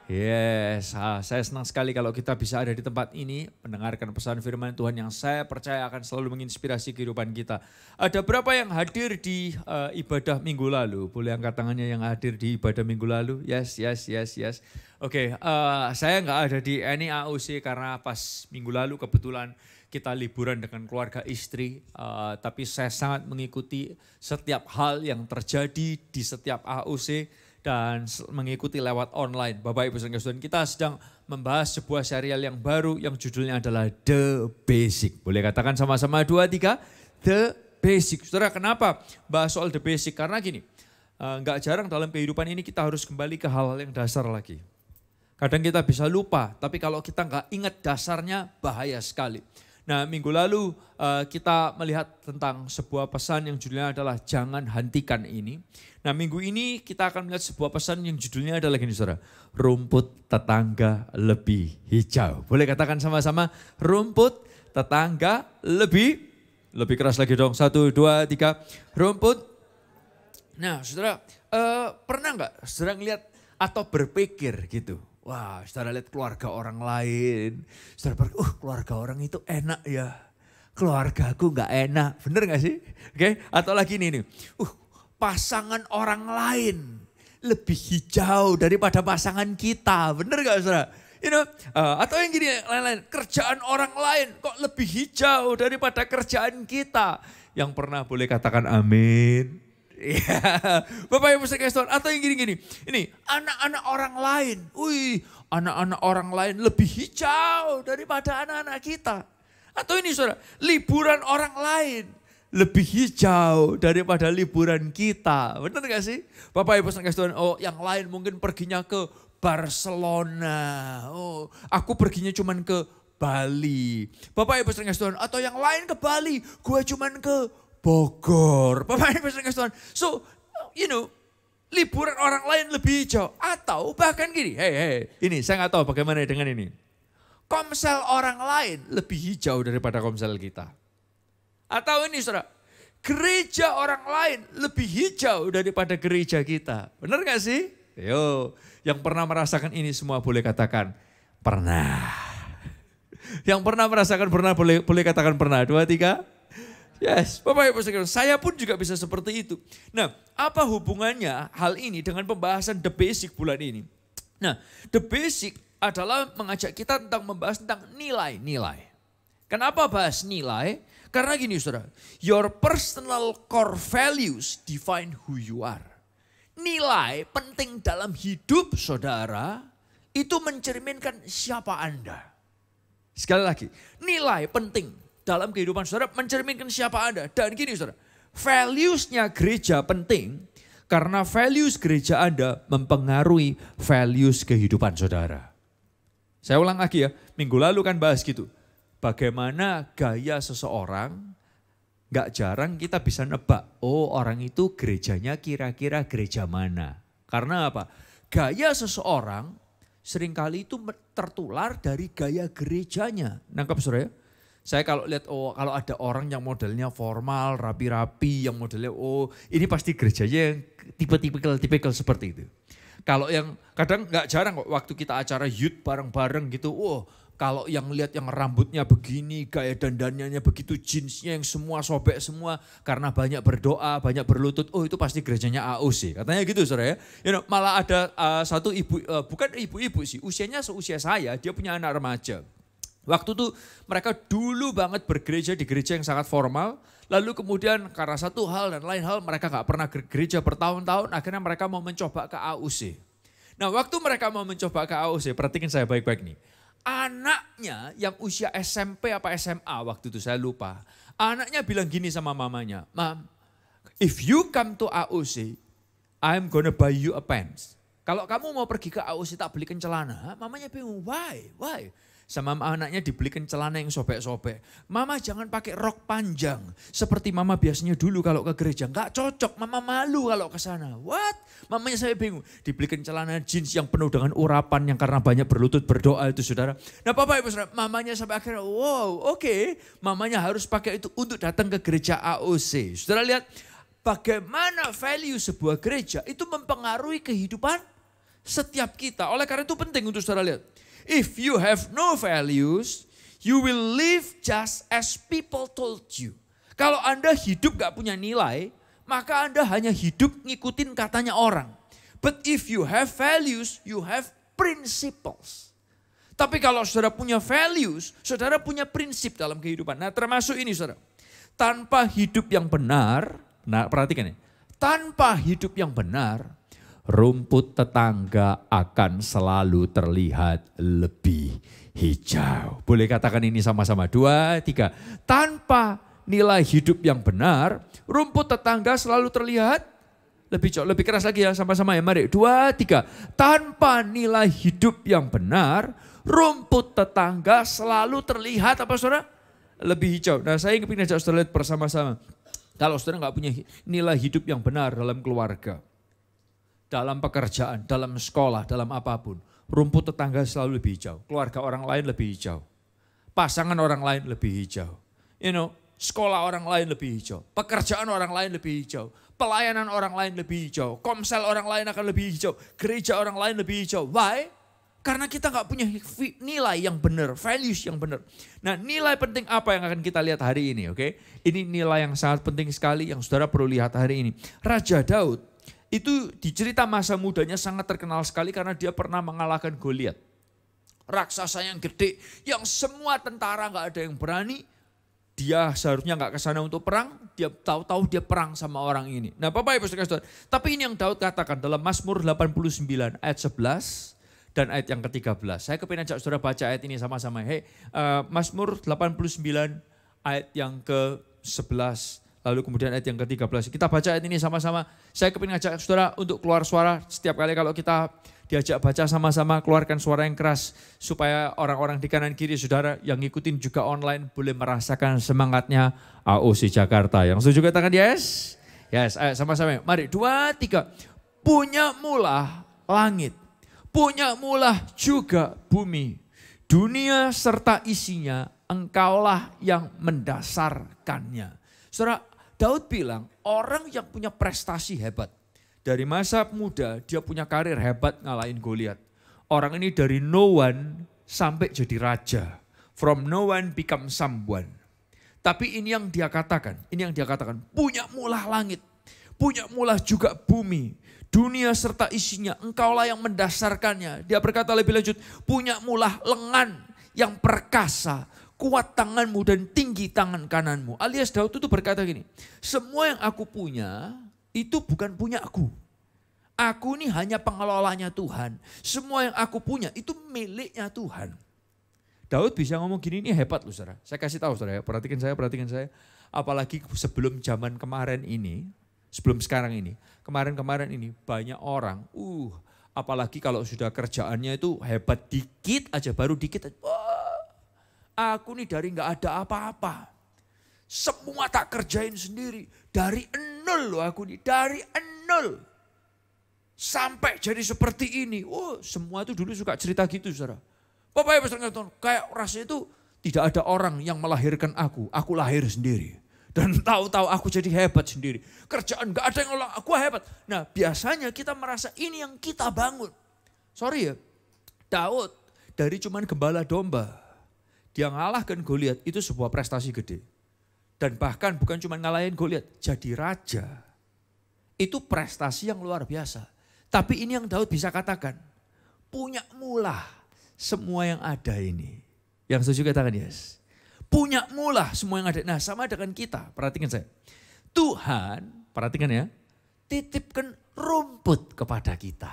Yes, saya senang sekali kalau kita bisa ada di tempat ini, mendengarkan pesan firman Tuhan yang saya percaya akan selalu menginspirasi kehidupan kita. Ada berapa yang hadir di ibadah minggu lalu? Boleh angkat tangannya yang hadir di ibadah minggu lalu? Yes. Oke, saya nggak ada di NIAUC karena pas minggu lalu kebetulan kita liburan dengan keluarga istri, tapi saya sangat mengikuti setiap hal yang terjadi di setiap AUC dan mengikuti lewat online. Bapak Ibu Saudara, kita sedang membahas sebuah serial yang baru yang judulnya adalah The Basic. Boleh katakan sama-sama 2, 3, The Basic. Saudara, kenapa bahas soal The Basic? Karena gini, nggak jarang dalam kehidupan ini kita harus kembali ke hal-hal yang dasar lagi. Kadang kita bisa lupa, tapi kalau kita nggak ingat dasarnya bahaya sekali. Nah, minggu lalu kita melihat tentang sebuah pesan yang judulnya adalah jangan hentikan ini. Nah, minggu ini kita akan melihat sebuah pesan yang judulnya adalah gini saudara, rumput tetangga lebih hijau. Boleh katakan sama-sama, rumput tetangga lebih keras lagi dong, 1, 2, 3, rumput. Nah saudara, pernah nggak saudara ngeliat atau berpikir gitu, wah, saudara lihat keluarga orang lain. Saudara berpikir, keluarga orang itu enak ya. Keluargaku gak enak. Bener gak sih? Oke, atau lagi ini nih. Pasangan orang lain lebih hijau daripada pasangan kita. Bener gak saudara? Atau yang gini lain-lain. Kerjaan orang lain kok lebih hijau daripada kerjaan kita. Yang pernah boleh katakan amin. Ya, Bapak Ibu sekalian, atau yang gini-gini. Ini anak-anak orang lain. Anak-anak orang lain lebih hijau daripada anak-anak kita. Atau ini saudara, liburan orang lain lebih hijau daripada liburan kita. Benar gak sih? Bapak Ibu sekalian, yang lain mungkin perginya ke Barcelona. Aku perginya cuman ke Bali. Bapak Ibu sekalian, atau yang lain ke Bali, gue cuman ke Bogor. Bapak Ibu sekalian. So, liburan orang lain lebih hijau. Atau bahkan gini, ini saya nggak tahu bagaimana dengan ini. Komsel orang lain lebih hijau daripada komsel kita. Atau ini saudara, gereja orang lain lebih hijau daripada gereja kita. Benar gak sih? Yo, yang pernah merasakan ini semua boleh katakan pernah. Yang pernah merasakan pernah boleh katakan pernah. 2, 3. Yes, Bapak Ibu sekalian, saya pun juga bisa seperti itu. Nah, apa hubungannya hal ini dengan pembahasan The Basic bulan ini? Nah, The Basic adalah mengajak kita membahas tentang nilai-nilai. Kenapa bahas nilai? Karena gini saudara, your personal core values define who you are. Nilai penting dalam hidup saudara itu mencerminkan siapa Anda. Sekali lagi, nilai penting dalam kehidupan saudara mencerminkan siapa Anda. Dan gini saudara, values-nya gereja penting karena values gereja Anda mempengaruhi values kehidupan saudara. Saya ulang lagi ya, minggu lalu kan bahas gitu. Bagaimana gaya seseorang, gak jarang kita bisa nebak, orang itu gerejanya kira-kira gereja mana. Karena apa? Gaya seseorang seringkali itu tertular dari gaya gerejanya. Nangkap saudara ya? Saya kalau lihat, kalau ada orang yang modelnya formal, rapi-rapi, yang modelnya, ini pasti gerejanya yang tipikal seperti itu. Kalau yang kadang nggak jarang kok waktu kita acara youth bareng-bareng gitu, kalau yang lihat yang rambutnya begini, gaya dandannya begitu, jeansnya yang semua sobek semua, karena banyak berdoa, banyak berlutut, itu pasti gerejanya AUC. Katanya gitu saudara ya. Malah ada satu ibu, bukan ibu-ibu sih, usianya seusia saya, dia punya anak remaja. Waktu itu mereka dulu banget bergereja di gereja yang sangat formal. Lalu kemudian karena satu hal dan lain hal mereka gak pernah gereja bertahun-tahun. Akhirnya mereka mau mencoba ke AUC. Nah waktu mereka mau mencoba ke AUC, perhatikan saya baik-baik nih. Anaknya yang usia SMP apa SMA waktu itu saya lupa. Anaknya bilang gini sama mamanya. Mom, if you come to AUC, I'm gonna buy you a pants. Kalau kamu mau pergi ke AOC tak belikan celana, mamanya bingung, why? Sama anaknya dibelikan celana yang sobek-sobek. Mama jangan pakai rok panjang. Seperti mama biasanya dulu kalau ke gereja. Enggak cocok, mama malu kalau ke sana. What? Mamanya saya bingung. Dibelikan celana jeans yang penuh dengan urapan yang karena banyak berlutut berdoa itu saudara. Nah Bapak Ibu saudara, mamanya sampai akhirnya wow oke. Mamanya harus pakai itu untuk datang ke gereja AOC. Saudara lihat bagaimana value sebuah gereja itu mempengaruhi kehidupan setiap kita. Oleh karena itu penting untuk saudara lihat. If you have no values, you will live just as people told you. Kalau Anda hidup gak punya nilai, maka Anda hanya hidup ngikutin katanya orang. But if you have values, you have principles. Tapi kalau saudara punya values, saudara punya prinsip dalam kehidupan. Nah termasuk ini saudara. Tanpa hidup yang benar, nah perhatikan ya. Tanpa hidup yang benar, rumput tetangga akan selalu terlihat lebih hijau. Boleh katakan ini sama-sama. 2, 3. Tanpa nilai hidup yang benar, rumput tetangga selalu terlihat lebih hijau. Lebih keras lagi ya sama-sama ya. Mari 2, 3. Tanpa nilai hidup yang benar, rumput tetangga selalu terlihat apa saudara? Lebih hijau. Nah saya ingin ajak saudara lihat bersama-sama. Kalau saudara nggak punya nilai hidup yang benar dalam keluarga, dalam pekerjaan, dalam sekolah, dalam apapun. Rumput tetangga selalu lebih hijau. Keluarga orang lain lebih hijau. Pasangan orang lain lebih hijau. Sekolah orang lain lebih hijau. Pekerjaan orang lain lebih hijau. Pelayanan orang lain lebih hijau. Komsel orang lain akan lebih hijau. Gereja orang lain lebih hijau. Why? Karena kita gak punya nilai yang benar, values yang benar. Nah nilai penting apa yang akan kita lihat hari ini, oke? Ini nilai yang sangat penting sekali yang saudara perlu lihat hari ini. Raja Daud itu di cerita masa mudanya sangat terkenal sekali karena dia pernah mengalahkan Goliat. Raksasa yang gede, yang semua tentara gak ada yang berani. Dia seharusnya gak ke sana untuk perang, dia tahu-tahu dia perang sama orang ini. Nah Bapak Ibu saudara, tapi ini yang Daud katakan dalam Mazmur 89 ayat 11 dan ayat yang ke-13. Saya kepingin ajak saudara baca ayat ini sama-sama. Mazmur 89 ayat yang ke-11. Lalu kemudian ayat yang ke-13. Kita baca ayat ini sama-sama. Saya kepingin ngajak saudara untuk keluar suara. Setiap kali kalau kita diajak baca sama-sama, keluarkan suara yang keras. Supaya orang-orang di kanan kiri saudara yang ngikutin juga online boleh merasakan semangatnya AOC Jakarta. Yang setuju katakan yes? Yes, ayo sama-sama. Mari 2, 3. Punyamulah langit. Punyamulah juga bumi. Dunia serta isinya, engkaulah yang mendasarkannya. Saudara, Daud bilang orang yang punya prestasi hebat. Dari masa muda dia punya karir hebat ngalahin Goliat. Orang ini dari no one sampai jadi raja. From no one become someone. Tapi ini yang dia katakan. Punyamulah langit. Punyamulah juga bumi. Dunia serta isinya. Engkaulah yang mendasarkannya. Dia berkata lebih lanjut. Punyamulah lengan yang perkasa. Kuat tanganmu dan tinggi tangan kananmu. Alias Daud itu berkata gini, semua yang aku punya itu bukan punya aku. Aku ini hanya pengelolanya Tuhan. Semua yang aku punya itu miliknya Tuhan. Daud bisa ngomong gini, ini hebat loh saudara. Saya kasih tahu saudara, perhatikan saya. Apalagi sebelum zaman kemarin ini, sebelum sekarang ini. Kemarin ini banyak orang, apalagi kalau sudah kerjaannya itu hebat dikit aja, baru dikit aja. Aku nih dari gak ada apa-apa. Semua tak kerjain sendiri. Dari nol loh aku nih, dari nol. Sampai jadi seperti ini. Semua itu dulu suka cerita gitu saudara. Bapak Ibu saudara, kayak rasanya itu tidak ada orang yang melahirkan aku lahir sendiri. Dan tahu-tahu aku jadi hebat sendiri. Kerjaan gak ada yang olah, aku hebat. Nah biasanya kita merasa ini yang kita bangun. Sorry ya, Daud dari cuman gembala domba. Dia ngalahkan Goliat itu sebuah prestasi gede. Dan bahkan bukan cuma ngalahin Goliat, jadi raja. Itu prestasi yang luar biasa. Tapi ini yang Daud bisa katakan, punyamulah semua yang ada ini. Yang setuju katakan yes. Punyamulah semua yang ada. Nah sama dengan kita, perhatikan saya. Tuhan, perhatikan ya, titipkan rumput kepada kita.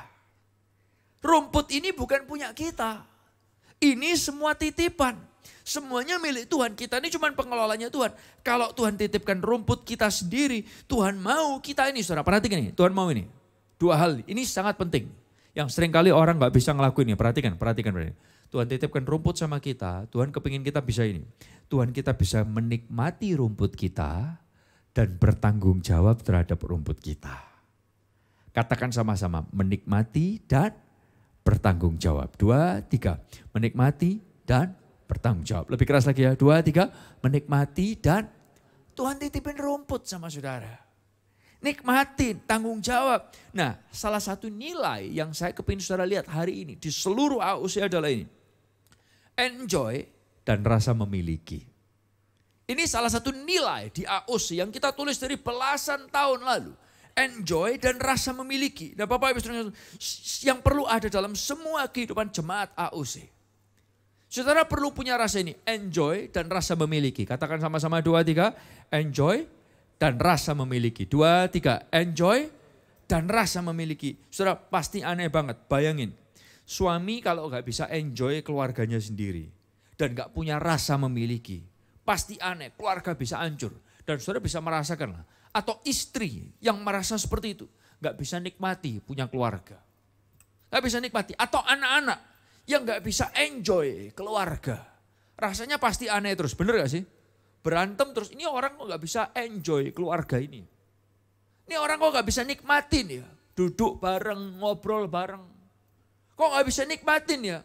Rumput ini bukan punya kita. Ini semua titipan. Semuanya milik Tuhan. Kita ini cuma pengelolanya Tuhan. Kalau Tuhan titipkan rumput kita sendiri, Tuhan mau kita ini, saudara. Perhatikan ini, Tuhan mau ini. 2 hal, ini sangat penting. Yang seringkali orang nggak bisa ngelakuin ini. Perhatikan. Tuhan titipkan rumput sama kita, Tuhan kepingin kita bisa ini. Tuhan kita bisa menikmati rumput kita dan bertanggung jawab terhadap rumput kita. Katakan sama-sama, menikmati dan bertanggung jawab. 2, 3, menikmati dan bertanggung jawab. Lebih keras lagi ya, 2, 3, menikmati dan Tuhan titipin rumput sama saudara. Nikmatin, tanggung jawab. Nah, salah satu nilai yang saya kepingin saudara lihat hari ini di seluruh AOC adalah ini. Enjoy dan rasa memiliki. Ini salah satu nilai di AOC yang kita tulis dari belasan tahun lalu. Enjoy dan rasa memiliki. Nah Bapak Ibu Saudara, yang perlu ada dalam semua kehidupan jemaat AOC. Saudara perlu punya rasa ini, enjoy dan rasa memiliki. Katakan sama-sama 2, 3, enjoy dan rasa memiliki. 2, 3, enjoy dan rasa memiliki. Saudara pasti aneh banget, bayangin. Suami kalau gak bisa enjoy keluarganya sendiri dan gak punya rasa memiliki, pasti aneh, keluarga bisa hancur. Dan saudara bisa merasakan lah. Atau istri yang merasa seperti itu, gak bisa nikmati punya keluarga. Gak bisa nikmati, atau anak-anak yang gak bisa enjoy keluarga. Rasanya pasti aneh terus, bener gak sih? Berantem terus, ini orang kok gak bisa enjoy keluarga ini. Ini orang kok gak bisa nikmatin ya, duduk bareng, ngobrol bareng. Kok gak bisa nikmatin ya,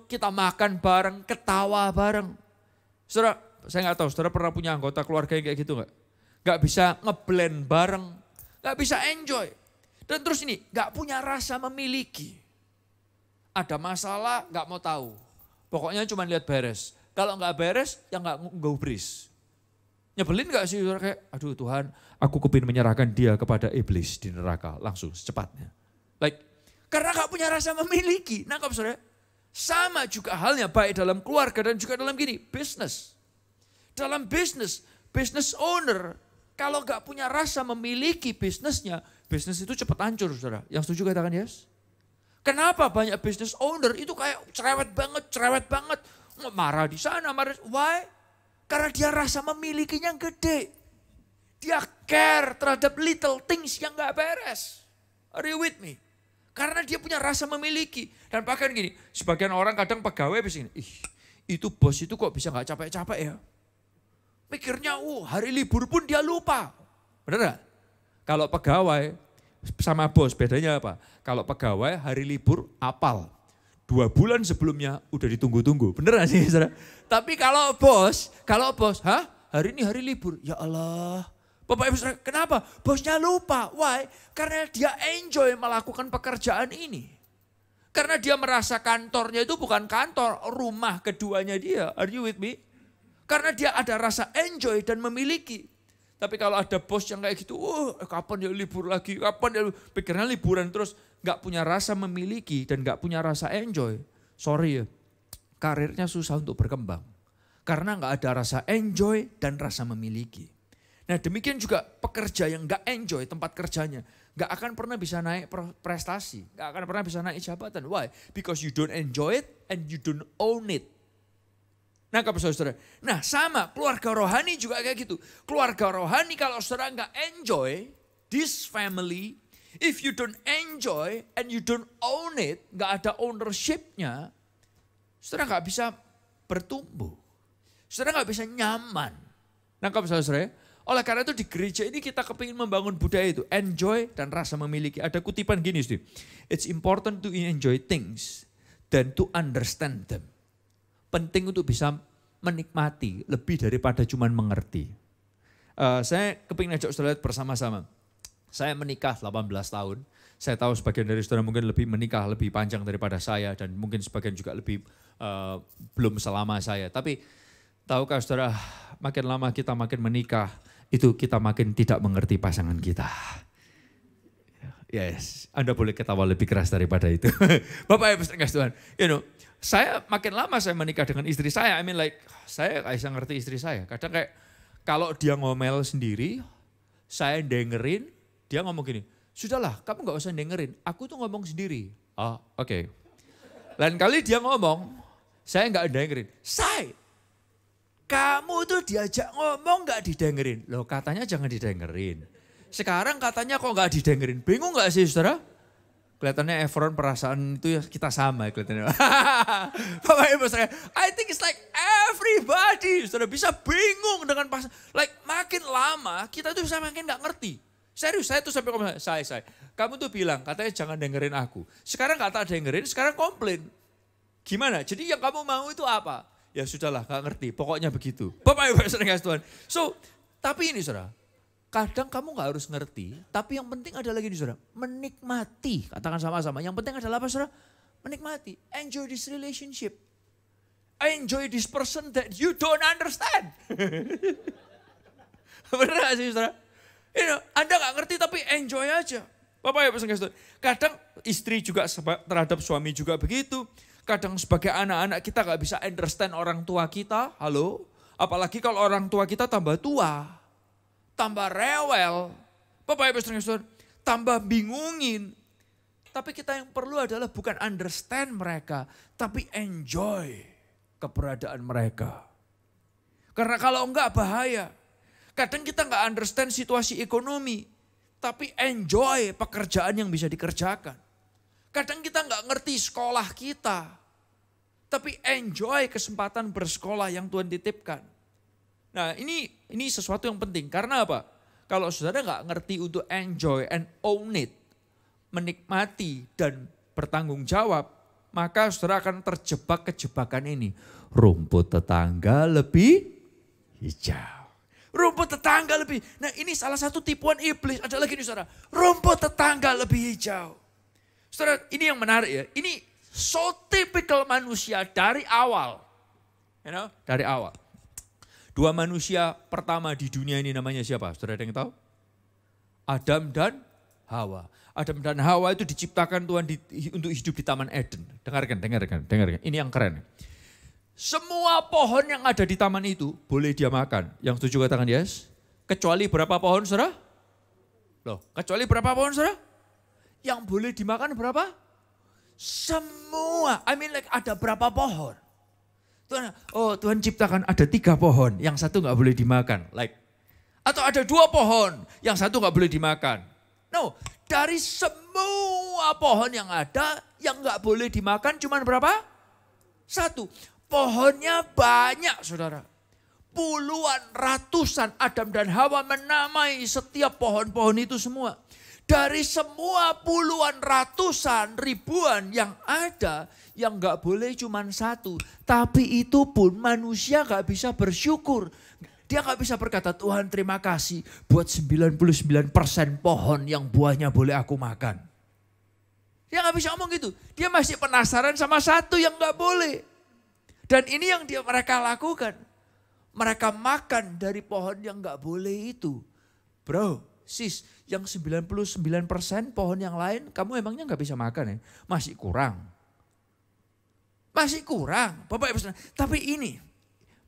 kita makan bareng, ketawa bareng. Saudara, saya gak tahu, saudara pernah punya anggota keluarga yang kayak gitu gak? Gak bisa ngeblend bareng, gak bisa enjoy. Dan terus ini, gak punya rasa memiliki. Ada masalah, gak mau tahu. Pokoknya cuma lihat beres. Kalau gak beres, ya gak gubris. Nyebelin gak sih? Kayak, aduh Tuhan, aku kepingin menyerahkan dia kepada iblis di neraka. Langsung, secepatnya. Karena gak punya rasa memiliki. Nangkap saudara? Sama juga halnya baik dalam keluarga dan juga dalam bisnis. Dalam bisnis owner, kalau gak punya rasa memiliki bisnisnya, bisnis itu cepat hancur saudara. Yang setuju katakan yes? Kenapa banyak business owner itu kayak cerewet banget. Marah di sana, marah. Why? Karena dia rasa memilikinya gede. Dia care terhadap little things yang gak beres. Are you with me? Karena dia punya rasa memiliki. Dan bahkan gini, sebagian orang kadang pegawai bisa gini, itu bos itu kok bisa gak capek-capek ya? Pikirnya, hari libur pun dia lupa. Benar gak? Kalau pegawai sama bos bedanya apa? Kalau pegawai hari libur apal. 2 bulan sebelumnya udah ditunggu-tunggu. Bener gak sih saudara? Tapi kalau bos, hari ini hari libur. Ya Allah. Bapak Ibu saudara, kenapa? Bosnya lupa. Why? Karena dia enjoy melakukan pekerjaan ini. Karena dia merasa kantornya itu bukan kantor, rumah keduanya dia. Are you with me? Karena dia ada rasa enjoy dan memiliki. Tapi kalau ada bos yang kayak gitu, kapan dia libur lagi, kapan dia pikirnya liburan terus. Gak punya rasa memiliki dan gak punya rasa enjoy. Sorry ya, karirnya susah untuk berkembang. Karena gak ada rasa enjoy dan rasa memiliki. Nah demikian juga pekerja yang gak enjoy tempat kerjanya. Gak akan pernah bisa naik prestasi, gak akan pernah bisa naik jabatan. Why? Because you don't enjoy it and you don't own it. Nangkap saudara? Nah sama keluarga rohani juga kayak gitu. Keluarga rohani kalau saudara gak enjoy this family, if you don't enjoy and you don't own it, gak ada ownership-nya, saudara gak bisa bertumbuh. Saudara gak bisa nyaman. Nangkap saudara? Oleh karena itu di gereja ini kita kepingin membangun budaya itu. Enjoy dan rasa memiliki. Ada kutipan gini Steve. It's important to enjoy things than to understand them. Penting untuk bisa menikmati lebih daripada cuma mengerti. Saya kepingin ajak saudara bersama-sama. Saya menikah 18 tahun. Saya tahu sebagian dari saudara mungkin lebih menikah lebih panjang daripada saya. Dan mungkin sebagian juga lebih belum selama saya. Tapi tahukah saudara makin lama kita makin menikah. Itu kita makin tidak mengerti pasangan kita. Yes, Anda boleh ketawa lebih keras daripada itu. Bapak Ibu kasih Tuhan. Saya makin lama saya menikah dengan istri saya. Saya gak bisa ngerti istri saya. Kadang kayak kalau dia ngomel sendiri, saya dengerin, dia ngomong gini, sudahlah kamu gak usah dengerin, aku tuh ngomong sendiri. Oke. Lain kali dia ngomong, saya gak dengerin. Kamu tuh diajak ngomong gak didengerin. Loh katanya jangan didengerin. Sekarang katanya kok gak didengerin. Bingung gak sih saudara? Kelihatannya Efron perasaan itu ya kita sama ya kelihatannya. Bapak Ibu saudara, I think it's like everybody sudah bisa bingung dengan pasangan. Like makin lama kita tuh bisa makin gak ngerti. Serius, saya tuh sampai ngomong, saya. Kamu tuh bilang katanya jangan dengerin aku. Sekarang kata dengerin, sekarang komplain. Gimana? Jadi yang kamu mau itu apa? Ya sudahlah, gak ngerti. Pokoknya begitu. Bapak Ibu saudara Tuhan. So, tapi ini saudara. Kadang kamu gak harus ngerti, tapi yang penting adalah gini saudara, menikmati. Katakan sama-sama, yang penting adalah apa saudara? Menikmati. Enjoy this relationship. Enjoy this person that you don't understand. Benar gak sih saudara? Anda gak ngerti tapi enjoy aja. Bapak Ibu saudara, kadang istri juga terhadap suami juga begitu. Kadang sebagai anak-anak kita gak bisa understand orang tua kita, halo? Apalagi kalau orang tua kita tambah tua. Tambah rewel, Bapak Ibu saudara, tambah bingungin. Tapi kita yang perlu adalah bukan understand mereka, tapi enjoy keberadaan mereka. Karena kalau enggak bahaya. Kadang kita enggak understand situasi ekonomi, tapi enjoy pekerjaan yang bisa dikerjakan. Kadang kita enggak ngerti sekolah kita, tapi enjoy kesempatan bersekolah yang Tuhan titipkan. Nah ini sesuatu yang penting. Karena apa? Kalau saudara nggak ngerti untuk enjoy and own it, menikmati dan bertanggung jawab, maka saudara akan terjebak kejebakan ini. Rumput tetangga lebih hijau. Rumput tetangga lebih. Nah ini salah satu tipuan iblis. Ada lagi nih saudara. Rumput tetangga lebih hijau. Saudara ini yang menarik ya. Ini so typical manusia dari awal. Dari awal. Dua manusia pertama di dunia ini namanya siapa? Saudara ada yang tahu? Adam dan Hawa. Adam dan Hawa itu diciptakan Tuhan untuk hidup di Taman Eden. Dengarkan. Ini yang keren. Semua pohon yang ada di taman itu boleh dia makan. Yang setuju katakan yes. Kecuali berapa pohon saudara? Loh, kecuali berapa pohon saudara? Yang boleh dimakan berapa? Semua. Ada berapa pohon? Tuhan ciptakan ada 3 pohon, yang satu gak boleh dimakan. Atau ada 2 pohon, yang satu gak boleh dimakan. No, dari semua pohon yang ada, yang gak boleh dimakan cuma berapa? 1. Pohonnya banyak saudara. Puluhan, ratusan Adam dan Hawa menamai setiap pohon-pohon itu semua. Dari semua puluhan, ratusan, ribuan yang ada, yang gak boleh cuma 1. Tapi itu pun manusia gak bisa bersyukur. Dia gak bisa berkata, Tuhan terima kasih buat 99% pohon yang buahnya boleh aku makan. Dia gak bisa ngomong gitu. Dia masih penasaran sama 1 yang gak boleh. Dan ini yang mereka lakukan. Mereka makan dari pohon yang gak boleh itu. Bro, sis, yang 99% pohon yang lain kamu emangnya gak bisa makan ya? Masih kurang. Masih kurang, Bapak Ibu Saudara. Tapi ini,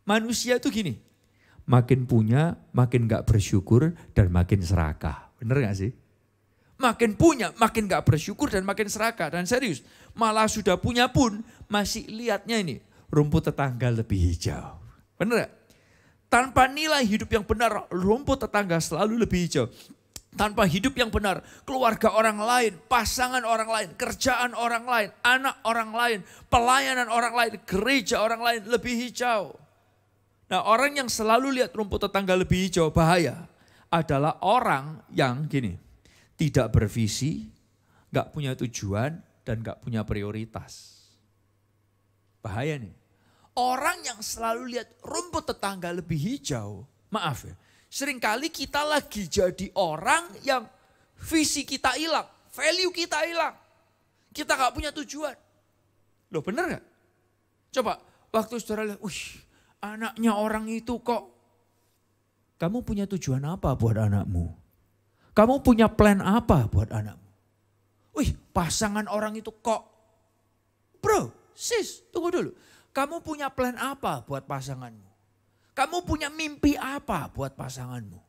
manusia itu gini. Makin punya, makin gak bersyukur dan makin serakah. Bener gak sih? Makin punya, makin gak bersyukur dan makin serakah. Dan serius, malah sudah punya pun masih lihatnya ini. Rumput tetangga lebih hijau. Bener gak? Tanpa nilai hidup yang benar, rumput tetangga selalu lebih hijau. Tanpa hidup yang benar, keluarga orang lain, pasangan orang lain, kerjaan orang lain, anak orang lain, pelayanan orang lain, gereja orang lain lebih hijau. Nah orang yang selalu lihat rumput tetangga lebih hijau bahaya adalah orang yang gini, tidak bervisi, gak punya tujuan dan gak punya prioritas. Bahaya nih. Orang yang selalu lihat rumput tetangga lebih hijau, maaf ya. Seringkali kita lagi jadi orang yang visi kita hilang, value kita hilang. Kita gak punya tujuan. Loh bener gak? Coba waktu saudara lihat, anaknya orang itu kok. Kamu punya tujuan apa buat anakmu? Kamu punya plan apa buat anakmu? Pasangan orang itu kok. Bro, sis, tunggu dulu. Kamu punya plan apa buat pasanganmu? Kamu punya mimpi apa buat pasanganmu?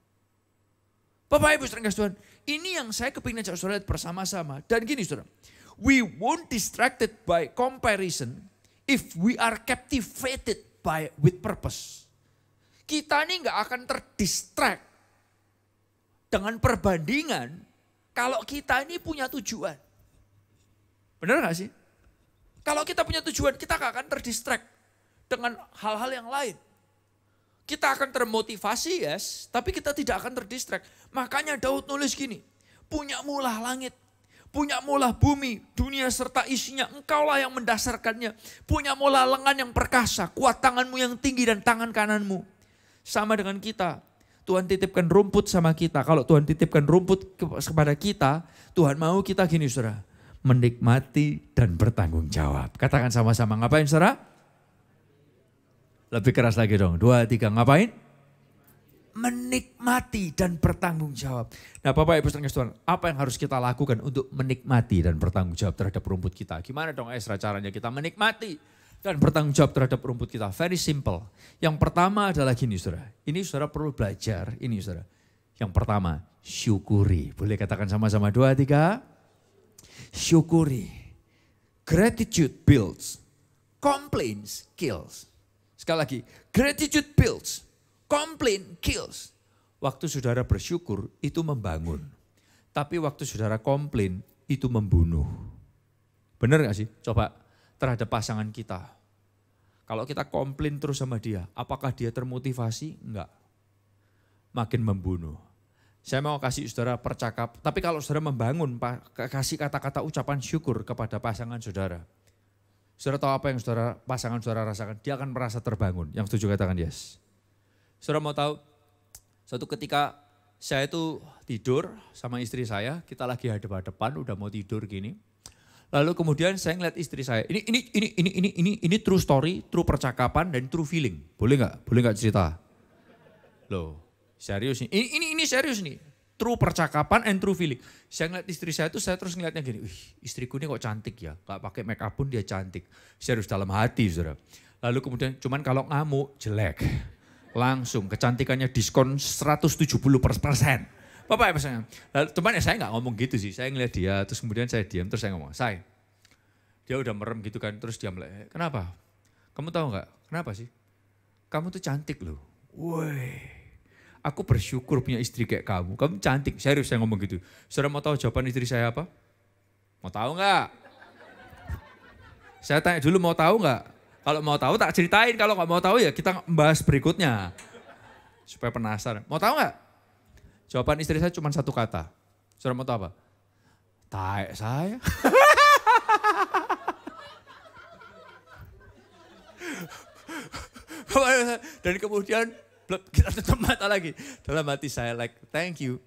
Bapak Ibu saudara Tuhan, ini yang saya kepingin ajak saudara lihat bersama-sama. Dan gini saudara, we won't distracted by comparison if we are captivated with purpose. Kita ini gak akan terdistract dengan perbandingan kalau kita ini punya tujuan. Benar gak sih? Kalau kita punya tujuan, kita gak akan terdistract dengan hal-hal yang lain. Kita akan termotivasi, yes, tapi kita tidak akan terdistract. Makanya Daud nulis gini, punyamulah langit, punyamulah bumi, dunia serta isinya, engkaulah yang mendasarkannya. Punyamulah lengan yang perkasa, kuat tanganmu yang tinggi dan tangan kananmu. Sama dengan kita, Tuhan titipkan rumput sama kita. Kalau Tuhan titipkan rumput kepada kita, Tuhan mau kita gini saudara, menikmati dan bertanggung jawab. Katakan sama-sama, ngapain saudara? Lebih keras lagi dong, 2, 3, ngapain? Menikmati dan bertanggung jawab. Nah Bapak Ibu sekalian Tuhan, apa yang harus kita lakukan untuk menikmati dan bertanggung jawab terhadap rumput kita? Gimana dong Ezra caranya kita menikmati dan bertanggung jawab terhadap rumput kita? Very simple. Yang pertama adalah gini saudara, ini saudara perlu belajar, ini saudara. Yang pertama, syukuri. Boleh katakan sama-sama 2, 3. Syukuri. Gratitude builds, complaints kills. Sekali lagi, gratitude builds, complaint kills. Waktu saudara bersyukur itu membangun. Tapi waktu saudara komplain itu membunuh. Benar gak sih? Coba terhadap pasangan kita. Kalau kita komplain terus sama dia, apakah dia termotivasi? Enggak. Makin membunuh. Saya mau kasih saudara percakap, tapi kalau saudara membangun, kasih kata-kata ucapan syukur kepada pasangan saudara. Saudara tahu apa yang pasangan saudara rasakan? Dia akan merasa terbangun. Yang setuju katakan yes. Saudara mau tahu, suatu ketika saya itu tidur sama istri saya, kita lagi hadap-hadapan, udah mau tidur gini. Lalu kemudian saya ngeliat istri saya, ini true story, true percakapan dan true feeling. Boleh nggak cerita? Loh. Serius nih, ini serius nih. True percakapan and true feeling. Saya ngeliat istri saya tuh, saya terus ngeliatnya gini, wih istriku ini kok cantik ya. Gak pakai make up pun dia cantik. Serius dalam hati saudara. Lalu kemudian cuman kalau ngamuk jelek. Langsung kecantikannya diskon 170%. Bapak ya misalnya. Lalu cuman ya saya gak ngomong gitu sih. Saya ngeliat dia terus kemudian saya diam terus saya ngomong, Say. Dia udah merem gitu kan terus dia mulai, kenapa? Kamu tahu gak? Kenapa sih? Kamu tuh cantik loh. Woi. Aku bersyukur punya istri kayak kamu. Kamu cantik. Serius saya ngomong gitu. Saudara mau tahu jawaban istri saya apa? Mau tahu nggak? Saya tanya dulu mau tahu nggak? Kalau mau tahu tak ceritain. Kalau nggak mau tahu ya kita bahas berikutnya. Supaya penasaran. Mau tahu nggak? Jawaban istri saya cuma satu kata. Saudara mau tahu apa? Taek saya. Dan kemudian kita tutup mata lagi. Dalam hati saya like, thank you.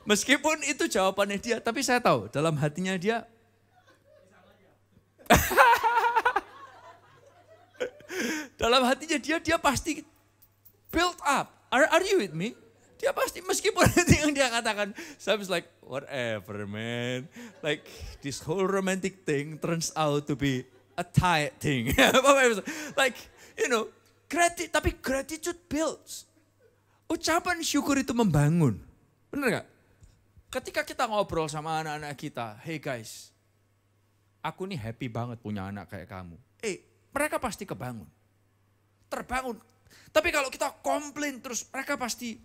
Meskipun itu jawabannya dia, tapi saya tahu dalam hatinya dia. Dalam hatinya dia pasti build up. Are you with me? Dia pasti meskipun itu yang dia katakan. Saya was like, whatever man. Like this whole romantic thing turns out to be a tight thing. Like, you know. Tapi gratitude builds. Ucapan syukur itu membangun. Benar gak? Ketika kita ngobrol sama anak-anak kita, hey guys, aku nih happy banget punya anak kayak kamu. Mereka pasti kebangun. Terbangun. Tapi kalau kita komplain terus, mereka pasti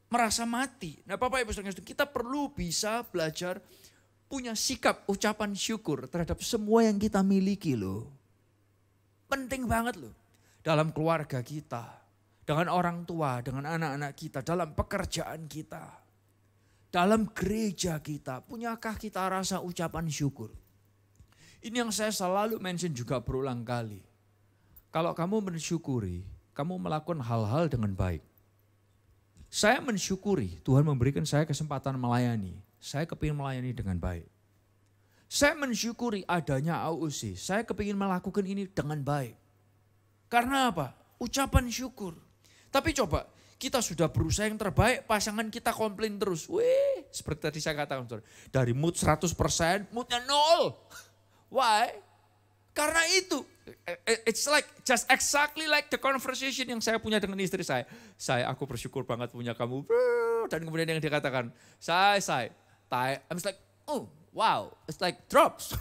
merasa mati. Nah Bapak Ibu Saudara, kita perlu bisa belajar punya sikap ucapan syukur terhadap semua yang kita miliki loh. Penting banget loh. Dalam keluarga kita, dengan orang tua, dengan anak-anak kita, dalam pekerjaan kita, dalam gereja kita, punyakah kita rasa ucapan syukur? Ini yang saya selalu mention juga berulang kali. Kalau kamu mensyukuri, kamu melakukan hal-hal dengan baik. Saya mensyukuri Tuhan memberikan saya kesempatan melayani. Saya kepingin melayani dengan baik. Saya mensyukuri adanya AUC. Saya kepingin melakukan ini dengan baik. Karena apa? Ucapan syukur. Tapi coba, kita sudah berusaha yang terbaik, pasangan kita komplain terus. Wih, seperti tadi saya katakan, dari mood 100%, moodnya 0. Why? Karena itu, it's like just exactly like the conversation yang saya punya dengan istri saya. Aku bersyukur banget punya kamu. Dan kemudian yang dia katakan, I'm just like, oh wow, it's like drops.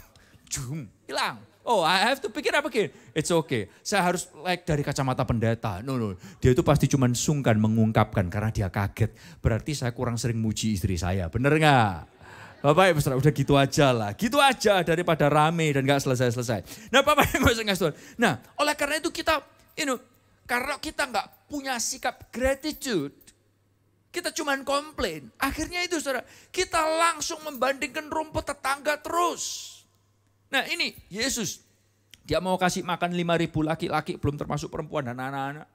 Hilang. Oh, I have to pick it up again. It's okay. Saya harus like dari kacamata pendeta. No. Dia itu pasti cuma sungkan mengungkapkan karena dia kaget. Berarti saya kurang sering muji istri saya. Bener nggak? Bapak Ibu Saudara, udah gitu aja lah. Gitu aja daripada rame dan gak selesai-selesai. Nah Bapak Ibu Saudara, nah oleh karena itu kita, karena kita gak punya sikap gratitude, kita cuman komplain. Akhirnya itu saudara, kita langsung membandingkan rumput tetangga terus. Nah ini Yesus, dia mau kasih makan 5.000 laki-laki, belum termasuk perempuan dan anak-anak.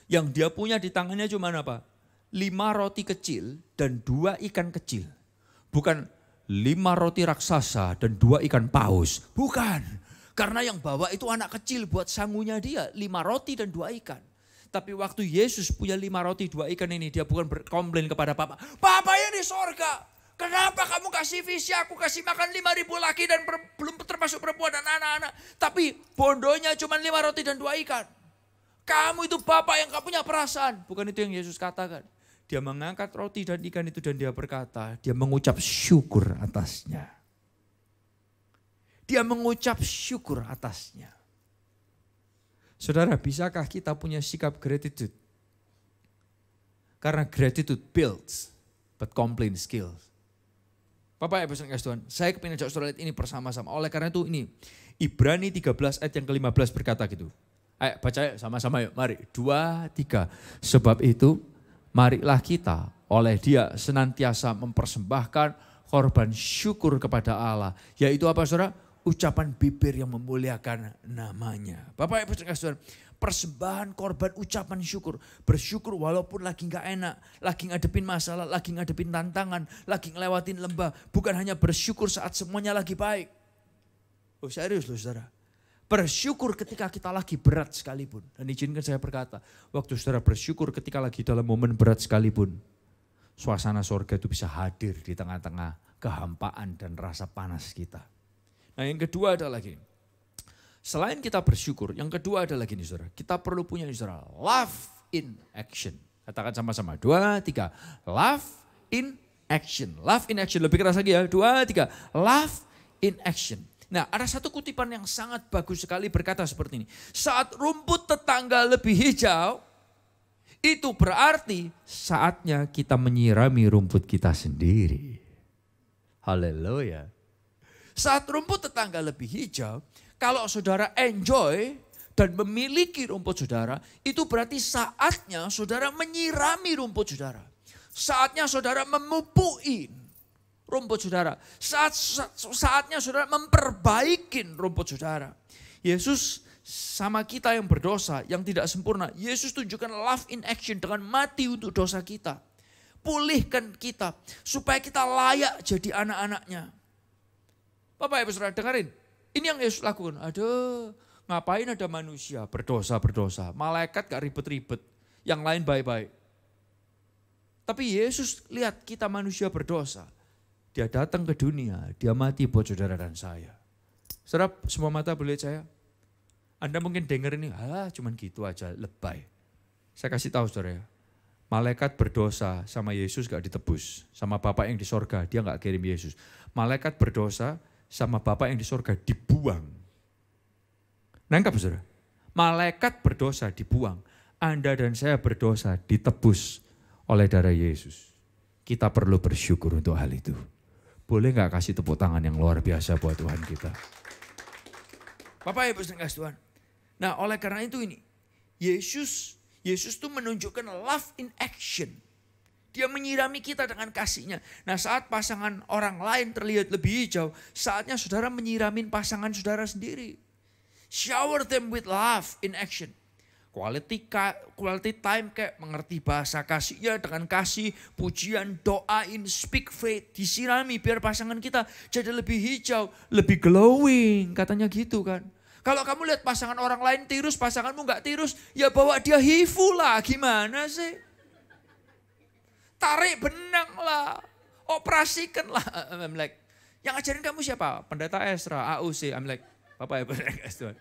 Yang dia punya di tangannya cuma apa? 5 roti kecil dan 2 ikan kecil. Bukan 5 roti raksasa dan 2 ikan paus. Bukan. Karena yang bawa itu anak kecil buat sangunya dia. 5 roti dan 2 ikan. Tapi waktu Yesus punya 5 roti 2 ikan ini. Dia bukan berkomplain kepada Bapa. Bapa yang di sorga. Kenapa kamu kasih visi aku kasih makan 5.000 laki dan belum termasuk perempuan dan anak-anak. Tapi bondonya cuma 5 roti dan 2 ikan. Kamu itu Bapa yang gak punya perasaan. Bukan itu yang Yesus katakan. Dia mengangkat roti dan ikan itu dan dia berkata, dia mengucap syukur atasnya. Dia mengucap syukur atasnya. Saudara, bisakah kita punya sikap gratitude? Karena gratitude builds, but complain kills. Bapak Ibu Saudara Tuhan, saya kepingin ajak saudara lihat ini bersama-sama. Oleh karena itu ini, Ibrani 13 ayat yang ke-15 berkata gitu. Ayo baca sama-sama yuk, mari. 2, 3. Sebab itu, marilah kita oleh dia senantiasa mempersembahkan korban syukur kepada Allah. Yaitu apa saudara? Ucapan bibir yang memuliakan namanya. Bapak Ibu Saudara, persembahan korban ucapan syukur. Bersyukur walaupun lagi gak enak. Lagi ngadepin masalah, lagi ngadepin tantangan. Lagi ngelewatin lembah. Bukan hanya bersyukur saat semuanya lagi baik. Oh serius loh saudara. Bersyukur ketika kita lagi berat sekalipun. Dan izinkan saya berkata, waktu saudara bersyukur ketika lagi dalam momen berat sekalipun, suasana surga itu bisa hadir di tengah-tengah kehampaan dan rasa panas kita. Nah yang kedua adalah gini, selain kita bersyukur, yang kedua adalah gini saudara, kita perlu punya saudara, love in action. Katakan sama-sama, 2, 3, love in action. Love in action, lebih keras lagi ya, 2, 3, love in action. Nah ada satu kutipan yang sangat bagus sekali berkata seperti ini. Saat rumput tetangga lebih hijau, itu berarti saatnya kita menyirami rumput kita sendiri. Haleluya. Saat rumput tetangga lebih hijau, kalau saudara enjoy dan memiliki rumput saudara, itu berarti saatnya saudara menyirami rumput saudara. Saatnya saudara memupui rumput saudara. Saatnya saudara memperbaikin rumput saudara. Yesus sama kita yang berdosa, yang tidak sempurna. Yesus tunjukkan love in action dengan mati untuk dosa kita. Pulihkan kita supaya kita layak jadi anak-anaknya. Bapak Ibu Saudara dengerin. Ini yang Yesus lakukan. Aduh, ngapain ada manusia berdosa-berdosa. Malaikat gak ribet-ribet. Yang lain baik-baik. Tapi Yesus lihat kita manusia berdosa. Dia datang ke dunia, dia mati buat saudara dan saya. Saudara, semua mata boleh lihat saya? Anda mungkin denger ini, cuman gitu aja, lebay. Saya kasih tahu saudara ya, malaikat berdosa sama Yesus gak ditebus. Sama Bapak yang di sorga, dia gak kirim Yesus. Malaikat berdosa sama Bapak yang di sorga dibuang. Nangkap saudara? Malaikat berdosa dibuang. Anda dan saya berdosa ditebus oleh darah Yesus. Kita perlu bersyukur untuk hal itu. Boleh gak kasih tepuk tangan yang luar biasa buat Tuhan kita? Bapak Ibu dan Tuhan. Nah oleh karena itu ini, Yesus tuh menunjukkan love in action. Dia menyirami kita dengan kasihnya. Nah saat pasangan orang lain terlihat lebih hijau, saatnya saudara menyiramin pasangan saudara sendiri. Shower them with love in action. Quality time kayak mengerti bahasa kasihnya dengan kasih, pujian, doain, speak faith, disirami biar pasangan kita jadi lebih hijau, lebih glowing, katanya gitu kan. Kalau kamu lihat pasangan orang lain tirus, pasanganmu gak tirus, ya bawa dia hifu lah, gimana sih? Tarik benang lah, operasikan lah. I'm like, yang ajarin kamu siapa? Pendeta Esra, AUC, I'm like, Bapak Ibu Tuhan.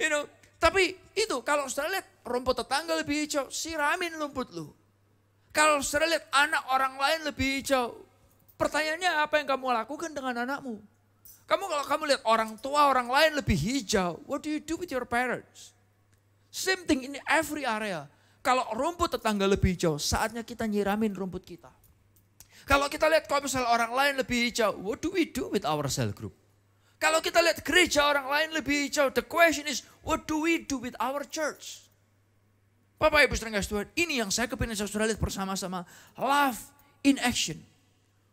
You know, tapi itu kalau saudara lihat rumput tetangga lebih hijau, siramin rumput lu. Kalau saudara lihat anak orang lain lebih hijau, pertanyaannya apa yang kamu lakukan dengan anakmu? Kalau kamu lihat orang tua orang lain lebih hijau, what do you do with your parents? Same thing in every area. Kalau rumput tetangga lebih hijau, saatnya kita nyiramin rumput kita. Kalau kita lihat kalau misalnya orang lain lebih hijau, what do we do with our cell group? Kalau kita lihat gereja orang lain lebih hijau, the question is, what do we do with our church? Bapak Ibu saudara Tuhan, ini yang saya kepingin saudara lihat bersama-sama. Love in action.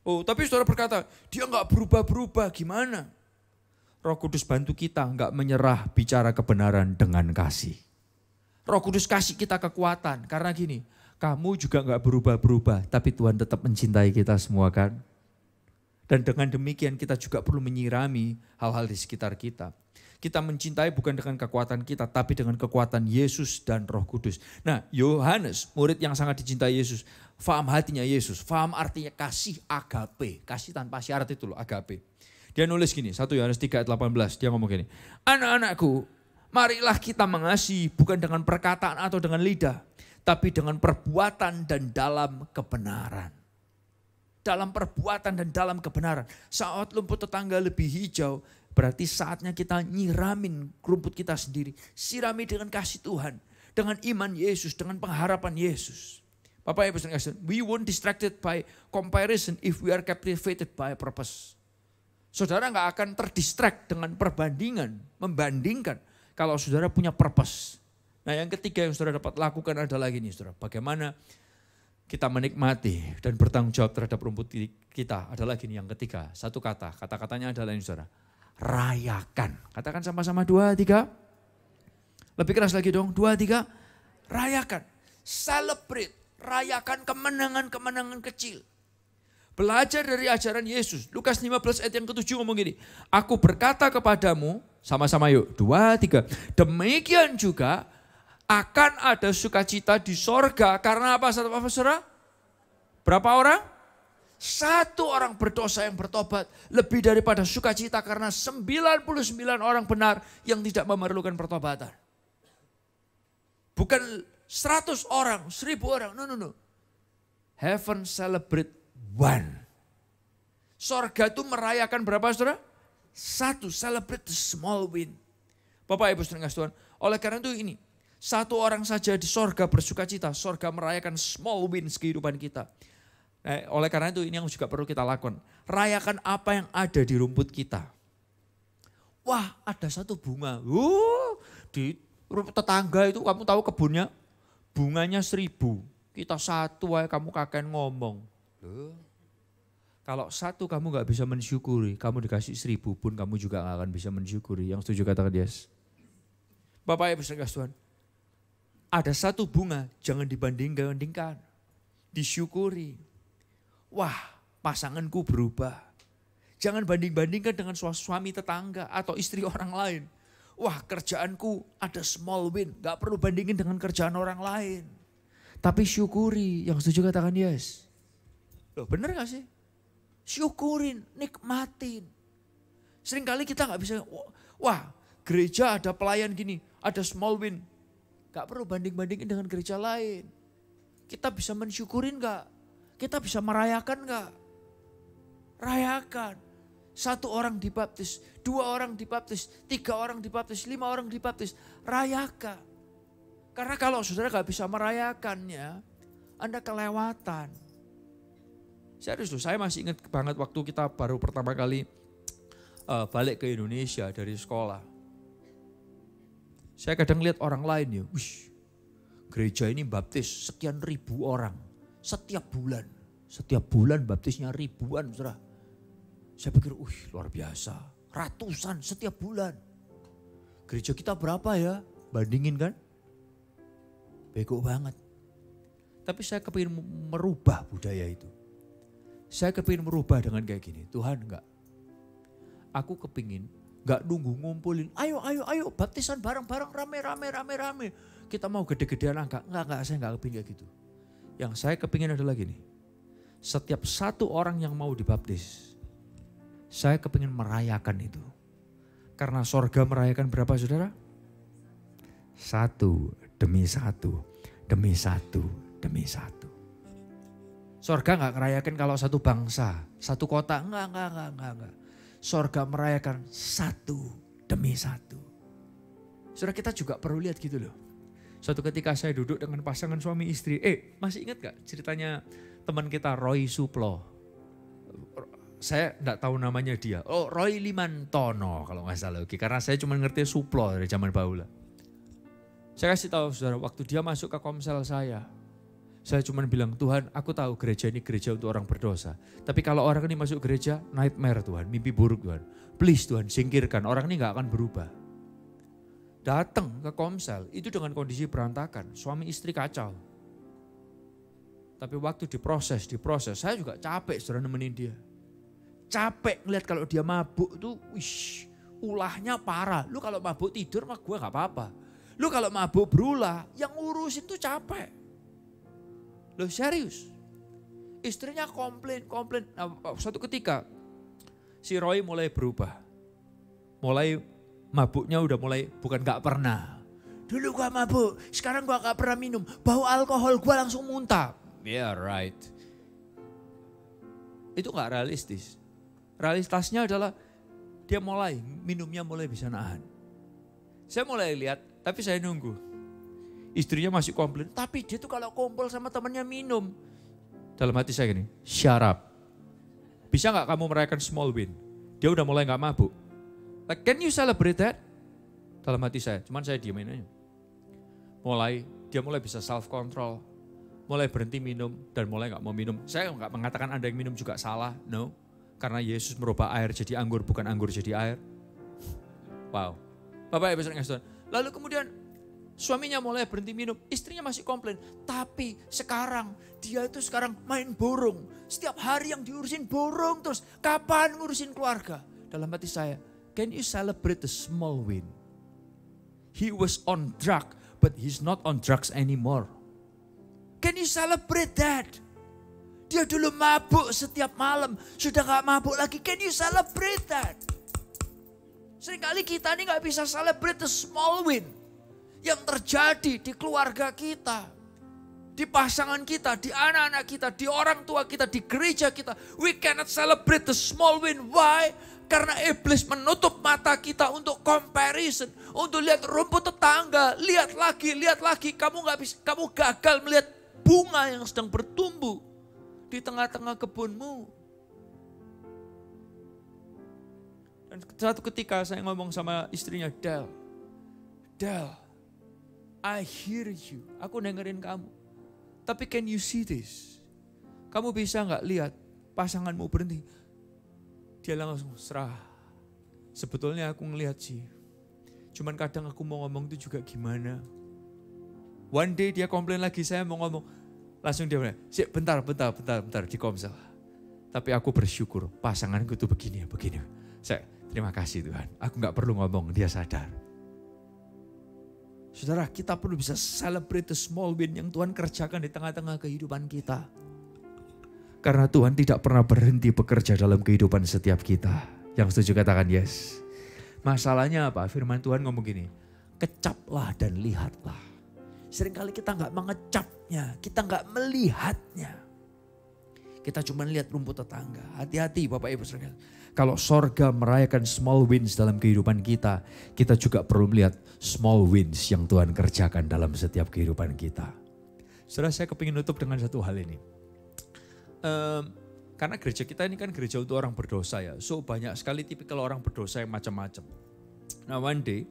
Oh, tapi saudara berkata, dia nggak berubah-berubah, gimana? Roh Kudus bantu kita nggak menyerah bicara kebenaran dengan kasih. Roh Kudus kasih kita kekuatan, karena gini, kamu juga nggak berubah-berubah, tapi Tuhan tetap mencintai kita semua kan? Dan dengan demikian kita juga perlu menyirami hal-hal di sekitar kita. Kita mencintai bukan dengan kekuatan kita, tapi dengan kekuatan Yesus dan Roh Kudus. Nah, Yohanes, murid yang sangat dicintai Yesus, faham hatinya Yesus, faham artinya kasih agape, kasih tanpa syarat itu loh, agape. Dia nulis gini, 1 Yohanes 3 ayat 18, dia ngomong gini, anak-anakku, marilah kita mengasihi bukan dengan perkataan atau dengan lidah, tapi dengan perbuatan dan dalam kebenaran. Dalam perbuatan dan dalam kebenaran. Saat rumput tetangga lebih hijau, berarti saatnya kita nyiramin rumput kita sendiri. Sirami dengan kasih Tuhan, dengan iman Yesus, dengan pengharapan Yesus. Bapak Ibu saudara, we won't distracted by comparison if we are captivated by purpose. Saudara nggak akan terdistract dengan perbandingan, membandingkan kalau saudara punya purpose. Nah yang ketiga yang saudara dapat lakukan adalah gini saudara, bagaimana kita menikmati dan bertanggung jawab terhadap rumput kita adalah gini yang ketiga. Satu kata, kata-katanya adalah ini saudara. Rayakan. Katakan sama-sama 2, 3. Lebih keras lagi dong, 2, 3. Rayakan. Celebrate. Rayakan kemenangan-kemenangan kecil. Belajar dari ajaran Yesus. Lukas 15 ayat yang ke-7 ngomong gini. Aku berkata kepadamu, sama-sama yuk, 2, 3. Demikian juga akan ada sukacita di sorga. Karena apa saudara? Berapa orang? 1 orang berdosa yang bertobat. Lebih daripada sukacita karena 99 orang benar yang tidak memerlukan pertobatan. Bukan 100 orang, 1000 orang. No. Heaven celebrate one. Sorga itu merayakan berapa saudara? 1, celebrate the small win. Bapak Ibu saudara Tuhan. Oleh karena itu ini. 1 orang saja di sorga bersuka cita. Sorga merayakan small wins kehidupan kita. Nah, oleh karena itu ini yang juga perlu kita lakukan. Rayakan apa yang ada di rumput kita. Wah ada 1 bunga. Di rumput tetangga itu kamu tahu kebunnya. Bunganya 1000. Kita 1 aja kamu kakek ngomong. Kalau 1 kamu gak bisa mensyukuri. Kamu dikasih 1000 pun kamu juga gak akan bisa mensyukuri. Yang setuju katakan yes. Bapak Ibu saudara Tuhan. Ada 1 bunga, jangan dibanding-bandingkan. Disyukuri. Wah, pasanganku berubah. Jangan banding-bandingkan dengan suami tetangga atau istri orang lain. Wah, kerjaanku ada small win. Gak perlu bandingin dengan kerjaan orang lain. Tapi syukuri. Yang setuju katakan yes. Loh, bener gak sih? Syukurin, nikmatin. Seringkali kita gak bisa, wah gereja ada pelayan gini, ada small win. Gak perlu banding-bandingin dengan gereja lain. Kita bisa mensyukurin gak? Kita bisa merayakan gak? Rayakan. 1 orang dibaptis, 2 orang dibaptis, 3 orang dibaptis, 5 orang dibaptis. Rayakan. Karena kalau saudara gak bisa merayakannya, Anda kelewatan. Serius loh, saya masih ingat banget waktu kita baru pertama kali balik ke Indonesia dari sekolah. Saya kadang lihat orang lain ya, gereja ini baptis sekian ribu orang setiap bulan. Setiap bulan baptisnya ribuan, saudara. Saya pikir, luar biasa, ratusan setiap bulan. Gereja kita berapa ya? Bandingin kan? Bego banget. Tapi saya kepingin merubah budaya itu. Saya kepingin merubah dengan kayak gini. Tuhan enggak. Aku kepingin enggak nunggu ngumpulin. Ayo baptisan bareng-bareng rame. Kita mau gede-gedean angka. Enggak, saya enggak kepingin kayak gitu. Yang saya kepingin adalah gini. Setiap 1 orang yang mau dibaptis. Saya kepingin merayakan itu. Karena sorga merayakan berapa saudara? 1 demi 1 demi 1 demi 1. Sorga enggak merayakan kalau 1 bangsa, 1 kota. Enggak. Sorga merayakan 1 demi 1. Saudara, kita juga perlu lihat gitu loh. Suatu ketika saya duduk dengan pasangan suami istri. Masih ingat gak ceritanya teman kita Roy Suplo? saya enggak tahu namanya dia. Oh, Roy Limantono kalau nggak salah. Oke, karena saya cuma ngerti Suplo dari zaman Baula. Saya kasih tahu saudara, waktu dia masuk ke komsel saya cuma bilang, Tuhan aku tahu gereja ini gereja untuk orang berdosa. Tapi kalau orang ini masuk gereja, nightmare Tuhan, mimpi buruk Tuhan. Please Tuhan, singkirkan, orang ini gak akan berubah. Datang ke komsel, itu dengan kondisi berantakan, suami istri kacau. Tapi waktu diproses, saya juga capek saudara nemenin dia. Capek ngeliat kalau dia mabuk tuh, ulahnya parah. Lu kalau mabuk tidur mah gue gak apa-apa. Lu kalau mabuk berulah, yang ngurusin tuh capek. Loh serius. Istrinya komplain. Nah, suatu ketika si Roy mulai berubah. Mulai mabuknya udah mulai bukan gak pernah. Dulu gua mabuk, sekarang gua gak pernah minum. Bau alkohol gua langsung muntah. Yeah right. Itu gak realistis. Realitasnya adalah dia minumnya mulai bisa nahan. Saya mulai lihat, tapi saya nunggu. Istrinya masih komplain, tapi dia tuh kalau kumpul sama temannya minum. Dalam hati saya gini, shut up. Bisa gak kamu merayakan small win? Dia udah mulai gak mabuk. Like, can you celebrate that? Dalam hati saya, cuman saya diamin aja. Dia mulai bisa self control. Mulai berhenti minum dan mulai gak mau minum. Saya gak mengatakan Anda yang minum juga salah, no. Karena Yesus merubah air jadi anggur, bukan anggur jadi air. Wow. Bapak Ibu Saudara, lalu kemudian suaminya mulai berhenti minum, istrinya masih komplain. Tapi sekarang, dia itu sekarang main borong. Setiap hari yang diurusin borong terus. Kapan ngurusin keluarga? Dalam hati saya, can you celebrate the small win? He was on drug, but he's not on drugs anymore. Can you celebrate that? Dia dulu mabuk setiap malam, sudah gak mabuk lagi. Can you celebrate that? Seringkali kita ini gak bisa celebrate the small win yang terjadi di keluarga kita, di pasangan kita, di anak-anak kita, di orang tua kita, di gereja kita. We cannot celebrate the small win. Why? Karena iblis menutup mata kita untuk comparison, untuk lihat rumput tetangga, lihat lagi. Kamu gagal melihat bunga yang sedang bertumbuh di tengah-tengah kebunmu. Dan satu ketika saya ngomong sama istrinya, Del, I hear you. Aku dengerin kamu. Tapi can you see this? Kamu bisa gak lihat pasanganmu berhenti? Dia langsung serah. Sebetulnya aku ngelihat sih. Cuman kadang aku mau ngomong itu juga gimana. One day dia komplain lagi, saya mau ngomong. Langsung dia bilang, bentar di komsel. Tapi aku bersyukur pasanganku tuh begini. Saya terima kasih Tuhan. Aku gak perlu ngomong, dia sadar. Saudara, kita perlu bisa celebrate the small win yang Tuhan kerjakan di tengah-tengah kehidupan kita. Karena Tuhan tidak pernah berhenti bekerja dalam kehidupan setiap kita. Yang setuju katakan yes. Masalahnya apa? Firman Tuhan ngomong gini, kecaplah dan lihatlah. Seringkali kita gak mengecapnya, kita gak melihatnya. Kita cuma lihat rumput tetangga. Hati-hati Bapak Ibu Saudara. Kalau sorga merayakan small wins dalam kehidupan kita, kita juga perlu melihat small wins yang Tuhan kerjakan dalam setiap kehidupan kita. Saudara, saya kepingin nutup dengan satu hal ini. Karena gereja kita ini kan gereja untuk orang berdosa ya. So banyak sekali tipikal orang berdosa yang macam-macam. Nah one day,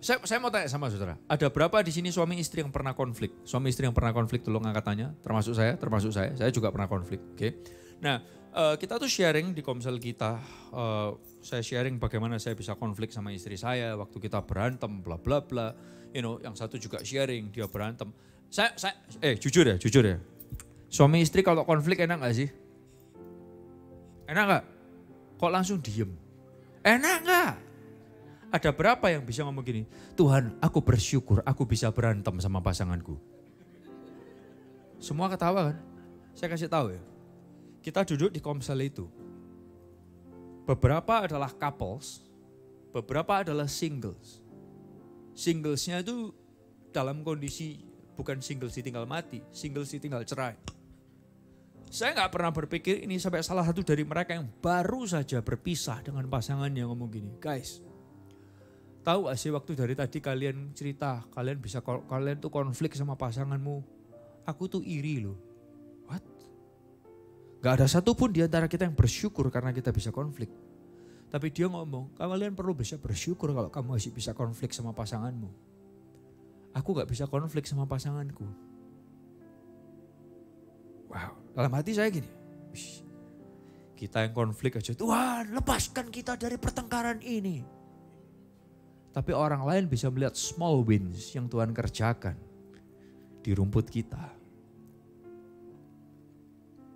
saya mau tanya sama saudara. Ada berapa di sini suami istri yang pernah konflik? Suami istri yang pernah konflik tolong angkat tangannya. Termasuk saya. Saya juga pernah konflik. Oke. Nah kita tuh sharing di komsel kita. Saya sharing bagaimana saya bisa konflik sama istri saya. Waktu kita berantem bla bla bla. You know, yang satu juga sharing dia berantem. Jujur ya. Suami istri kalau konflik enak gak sih? Enak gak? Kok langsung diem? Enak gak? Ada berapa yang bisa ngomong gini, Tuhan aku bersyukur aku bisa berantem sama pasanganku. Semua ketawa kan? Saya kasih tahu ya. Kita duduk di komsel itu. Beberapa adalah couples, beberapa adalah singles. Singlesnya itu dalam kondisi bukan singles ditinggal mati, singles ditinggal cerai. Saya gak pernah berpikir ini sampai salah satu dari mereka yang baru saja berpisah dengan pasangannya ngomong gini, guys, tahu gak sih waktu dari tadi kalian cerita, kalian tuh konflik sama pasanganmu, aku tuh iri loh. What? Gak ada satupun di antara kita yang bersyukur karena kita bisa konflik. Tapi dia ngomong, kalian perlu bisa bersyukur kalau kamu masih bisa konflik sama pasanganmu. Aku gak bisa konflik sama pasanganku. Wow, dalam hati saya gini. Kita yang konflik aja, Tuhan lepaskan kita dari pertengkaran ini. Tapi orang lain bisa melihat small wins yang Tuhan kerjakan di rumput kita.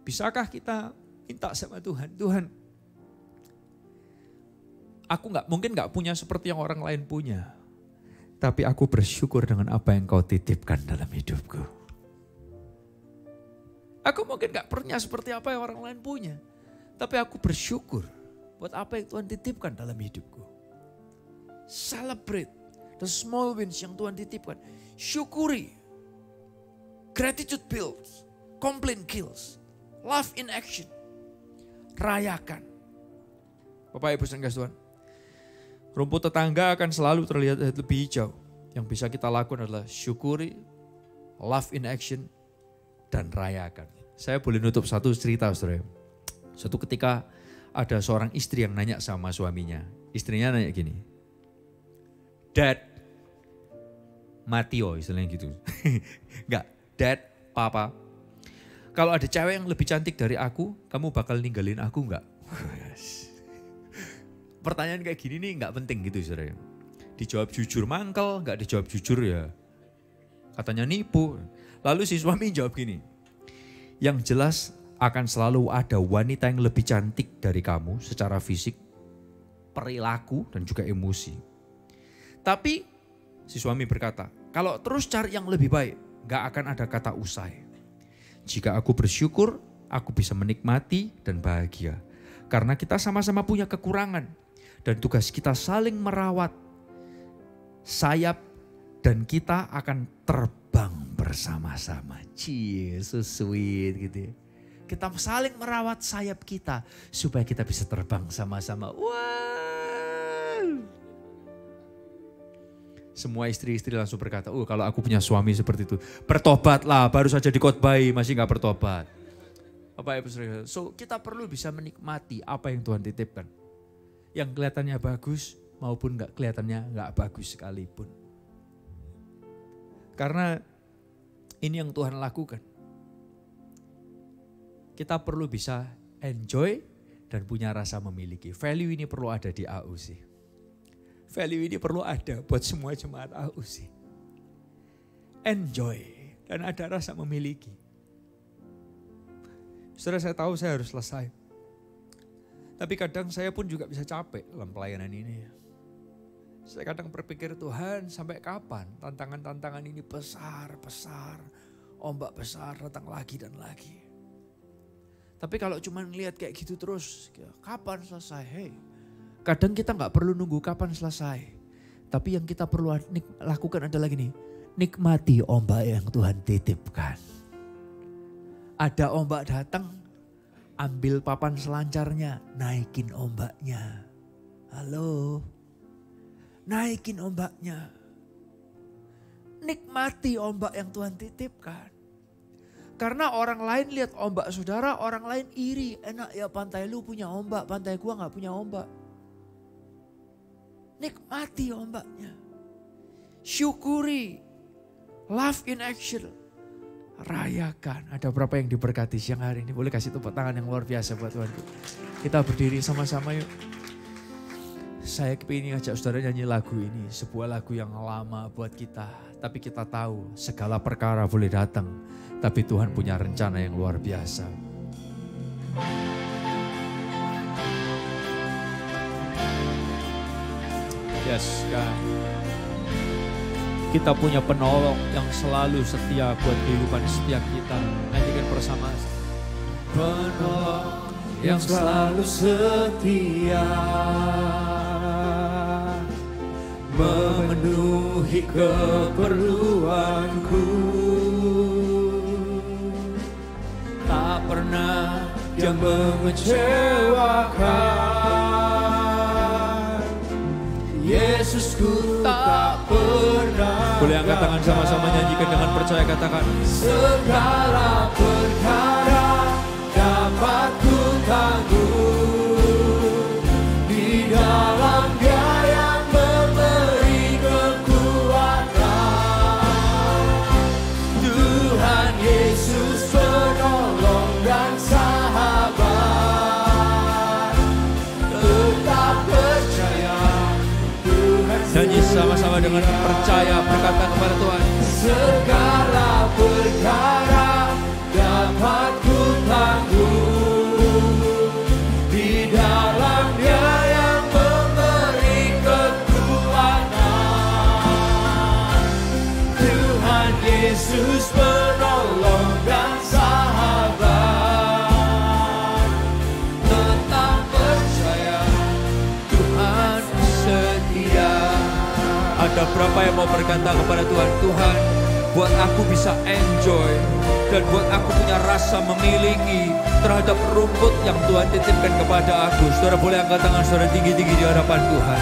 Bisakah kita minta sama Tuhan, Tuhan, aku mungkin gak punya seperti yang orang lain punya. Tapi aku bersyukur dengan apa yang kau titipkan dalam hidupku. Aku mungkin gak punya seperti apa yang orang lain punya. Tapi aku bersyukur buat apa yang Tuhan titipkan dalam hidupku. Celebrate the small wins yang Tuhan titipkan. Syukuri. Gratitude builds. Complaint kills. Love in action. Rayakan. Bapak Ibu saudara Tuhan. Rumput tetangga akan selalu terlihat lebih hijau. Yang bisa kita lakukan adalah syukuri, love in action, dan rayakan. Saya boleh nutup satu cerita, saudara. Suatu ketika ada seorang istri yang nanya sama suaminya. Istrinya nanya gini, Dad, Matio istilahnya gitu. Enggak, Dad, Papa. Kalau ada cewek yang lebih cantik dari aku, kamu bakal ninggalin aku enggak? Pertanyaan kayak gini nih enggak penting gitu, saudara. Dijawab jujur mangkel, enggak dijawab jujur ya. Katanya nipu. Lalu si suami jawab gini, yang jelas akan selalu ada wanita yang lebih cantik dari kamu secara fisik, perilaku, dan juga emosi. Tapi si suami berkata, kalau terus cari yang lebih baik, gak akan ada kata usai. Jika aku bersyukur, aku bisa menikmati dan bahagia. Karena kita sama-sama punya kekurangan. Dan tugas kita saling merawat sayap dan kita akan terbang bersama-sama. Cie, so sweet gitu ya. Kita saling merawat sayap kita supaya kita bisa terbang sama-sama. Wow. Semua istri-istri langsung berkata, kalau aku punya suami seperti itu, bertobatlah, baru saja dikhotbahi masih gak bertobat. Bapak Ibu Saudara, so kita perlu bisa menikmati apa yang Tuhan titipkan. Yang kelihatannya bagus maupun gak kelihatannya gak bagus sekalipun. Karena ini yang Tuhan lakukan. Kita perlu bisa enjoy dan punya rasa memiliki. Value ini perlu ada di AUC. Value ini perlu ada buat semua jemaat AUC. Enjoy dan ada rasa memiliki. Saudara, saya tahu saya harus selesai. Tapi kadang saya pun juga bisa capek dalam pelayanan ini. Saya kadang berpikir, Tuhan sampai kapan tantangan-tantangan ini besar, ombak besar datang lagi dan lagi. Tapi kalau cuma ngelihat kayak gitu terus, kapan selesai? Hey, kadang kita gak perlu nunggu kapan selesai. Tapi yang kita perlu lakukan adalah gini, nikmati ombak yang Tuhan titipkan. Ada ombak datang, ambil papan selancarnya, naikin ombaknya. Halo, naikin ombaknya. Nikmati ombak yang Tuhan titipkan. Karena orang lain lihat ombak saudara, orang lain iri. Enak ya pantai lu punya ombak, pantai gua gak punya ombak. Nikmati ombaknya. Syukuri. Love in action. Rayakan. Ada berapa yang diberkati siang hari ini? Boleh kasih tepuk tangan yang luar biasa buat Tuhan. Kita berdiri sama-sama yuk. Saya kepingin ngajak saudara nyanyi lagu ini. Sebuah lagu yang lama buat kita. Tapi kita tahu segala perkara boleh datang. Tapi Tuhan punya rencana yang luar biasa. Yes, God. Kita punya penolong yang selalu setia buat kehidupan setiap kita. Nyanyikan bersama. Penolong yang selalu setia, memenuhi keperluanku. Tak pernah dia mengecewakan. Yesusku tak pernah. Boleh angkat tangan sama-sama nyanyikan dengan percaya, katakan. Segala perkara dapat bersama-sama dengan percaya berkata kepada Tuhan. Segala perkara dapat ku tanggung di dalam Dia yang memberi kekuatan. Tuhan Yesus penolong dan sahabat. Tetap percaya Tuhan setia. Ada berapa yang mau berkata kepada Tuhan, Tuhan, buat aku bisa enjoy dan buat aku punya rasa memiliki terhadap rumput yang Tuhan titipkan kepada aku. Saudara boleh angkat tangan saudara tinggi-tinggi di hadapan Tuhan.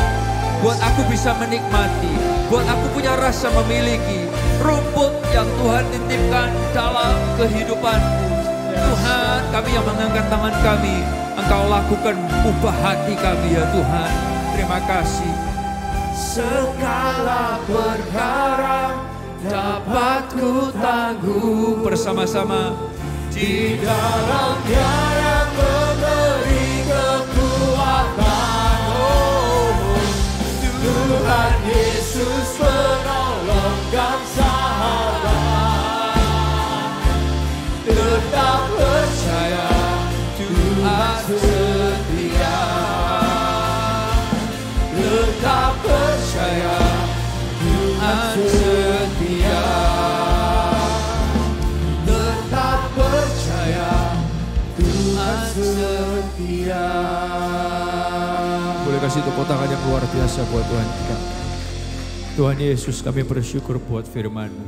Buat aku bisa menikmati, buat aku punya rasa memiliki rumput yang Tuhan titipkan dalam kehidupanku. Tuhan, kami yang mengangkat tangan kami, Engkau lakukan ubah hati kami ya Tuhan. Terima kasih. Segala perkara dapat ku tanggung Bersama-sama di dalam Dia yang memberi kekuatan. Oh, Tuhan Yesus penolong dan sahabat. Tetap percaya Tuhan setia. Tetap percaya Tuhan setia. Tetap percaya Tuhan setia. boleh kasih tepuk tangan yang luar biasa buat Tuhan kita. Tuhan Yesus, kami bersyukur buat firman-Mu.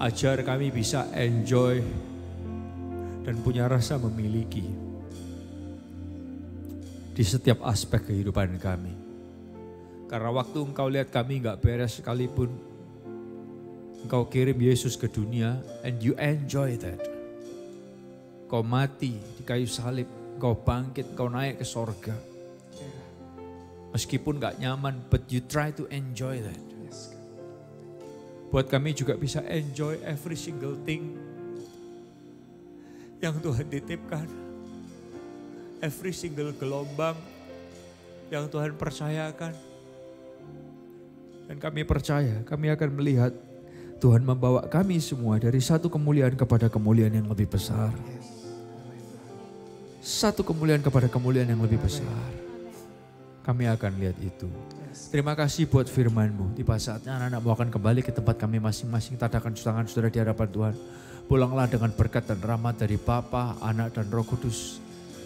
Ajar kami bisa enjoy dan punya rasa memiliki di setiap aspek kehidupan kami. Karena waktu Engkau lihat kami gak beres sekalipun, Engkau kirim Yesus ke dunia and you enjoy that. Kau mati di kayu salib, Kau bangkit, Kau naik ke sorga. Meskipun gak nyaman, but you try to enjoy that. Buat kami juga bisa enjoy every single thing yang Tuhan titipkan. Every single gelombang yang Tuhan percayakan. Dan kami percaya, kami akan melihat Tuhan membawa kami semua dari satu kemuliaan kepada kemuliaan yang lebih besar. Satu kemuliaan kepada kemuliaan yang lebih besar. Kami akan lihat itu. Terima kasih buat firman-Mu. Tiba saatnya anak-anak mau akan kembali ke tempat kami masing-masing. Tadakan tangan saudara di hadapan Tuhan. Pulanglah dengan berkat dan rahmat dari Bapa, Anak dan Roh Kudus.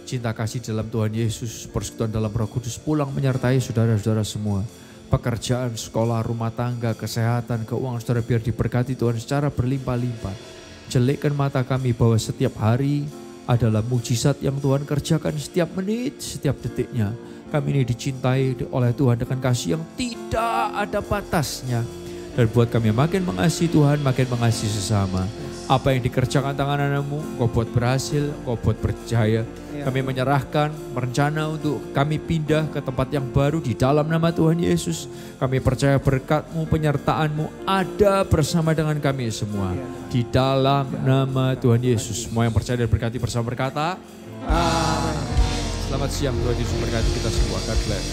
Cinta kasih dalam Tuhan Yesus, persekutuan dalam Roh Kudus pulang menyertai saudara-saudara semua. Pekerjaan, sekolah, rumah tangga, kesehatan, keuangan saudara biar diberkati Tuhan secara berlimpah-limpah. Jelikkan mata kami bahwa setiap hari adalah mujizat yang Tuhan kerjakan setiap menit, setiap detiknya. Kami ini dicintai oleh Tuhan dengan kasih yang tidak ada batasnya. Dan buat kami makin mengasihi Tuhan, makin mengasihi sesama. Apa yang dikerjakan tangan anak-Mu, Kau buat berhasil, Kau buat berjaya. Kami menyerahkan rencana untuk kami pindah ke tempat yang baru di dalam nama Tuhan Yesus. Kami percaya berkat-Mu, penyertaan-Mu ada bersama dengan kami semua. Di dalam nama Tuhan Yesus. Semua yang percaya dan berkati bersama berkata, Amin. Selamat siang, Tuhan Yesus berkati kita semua. God bless.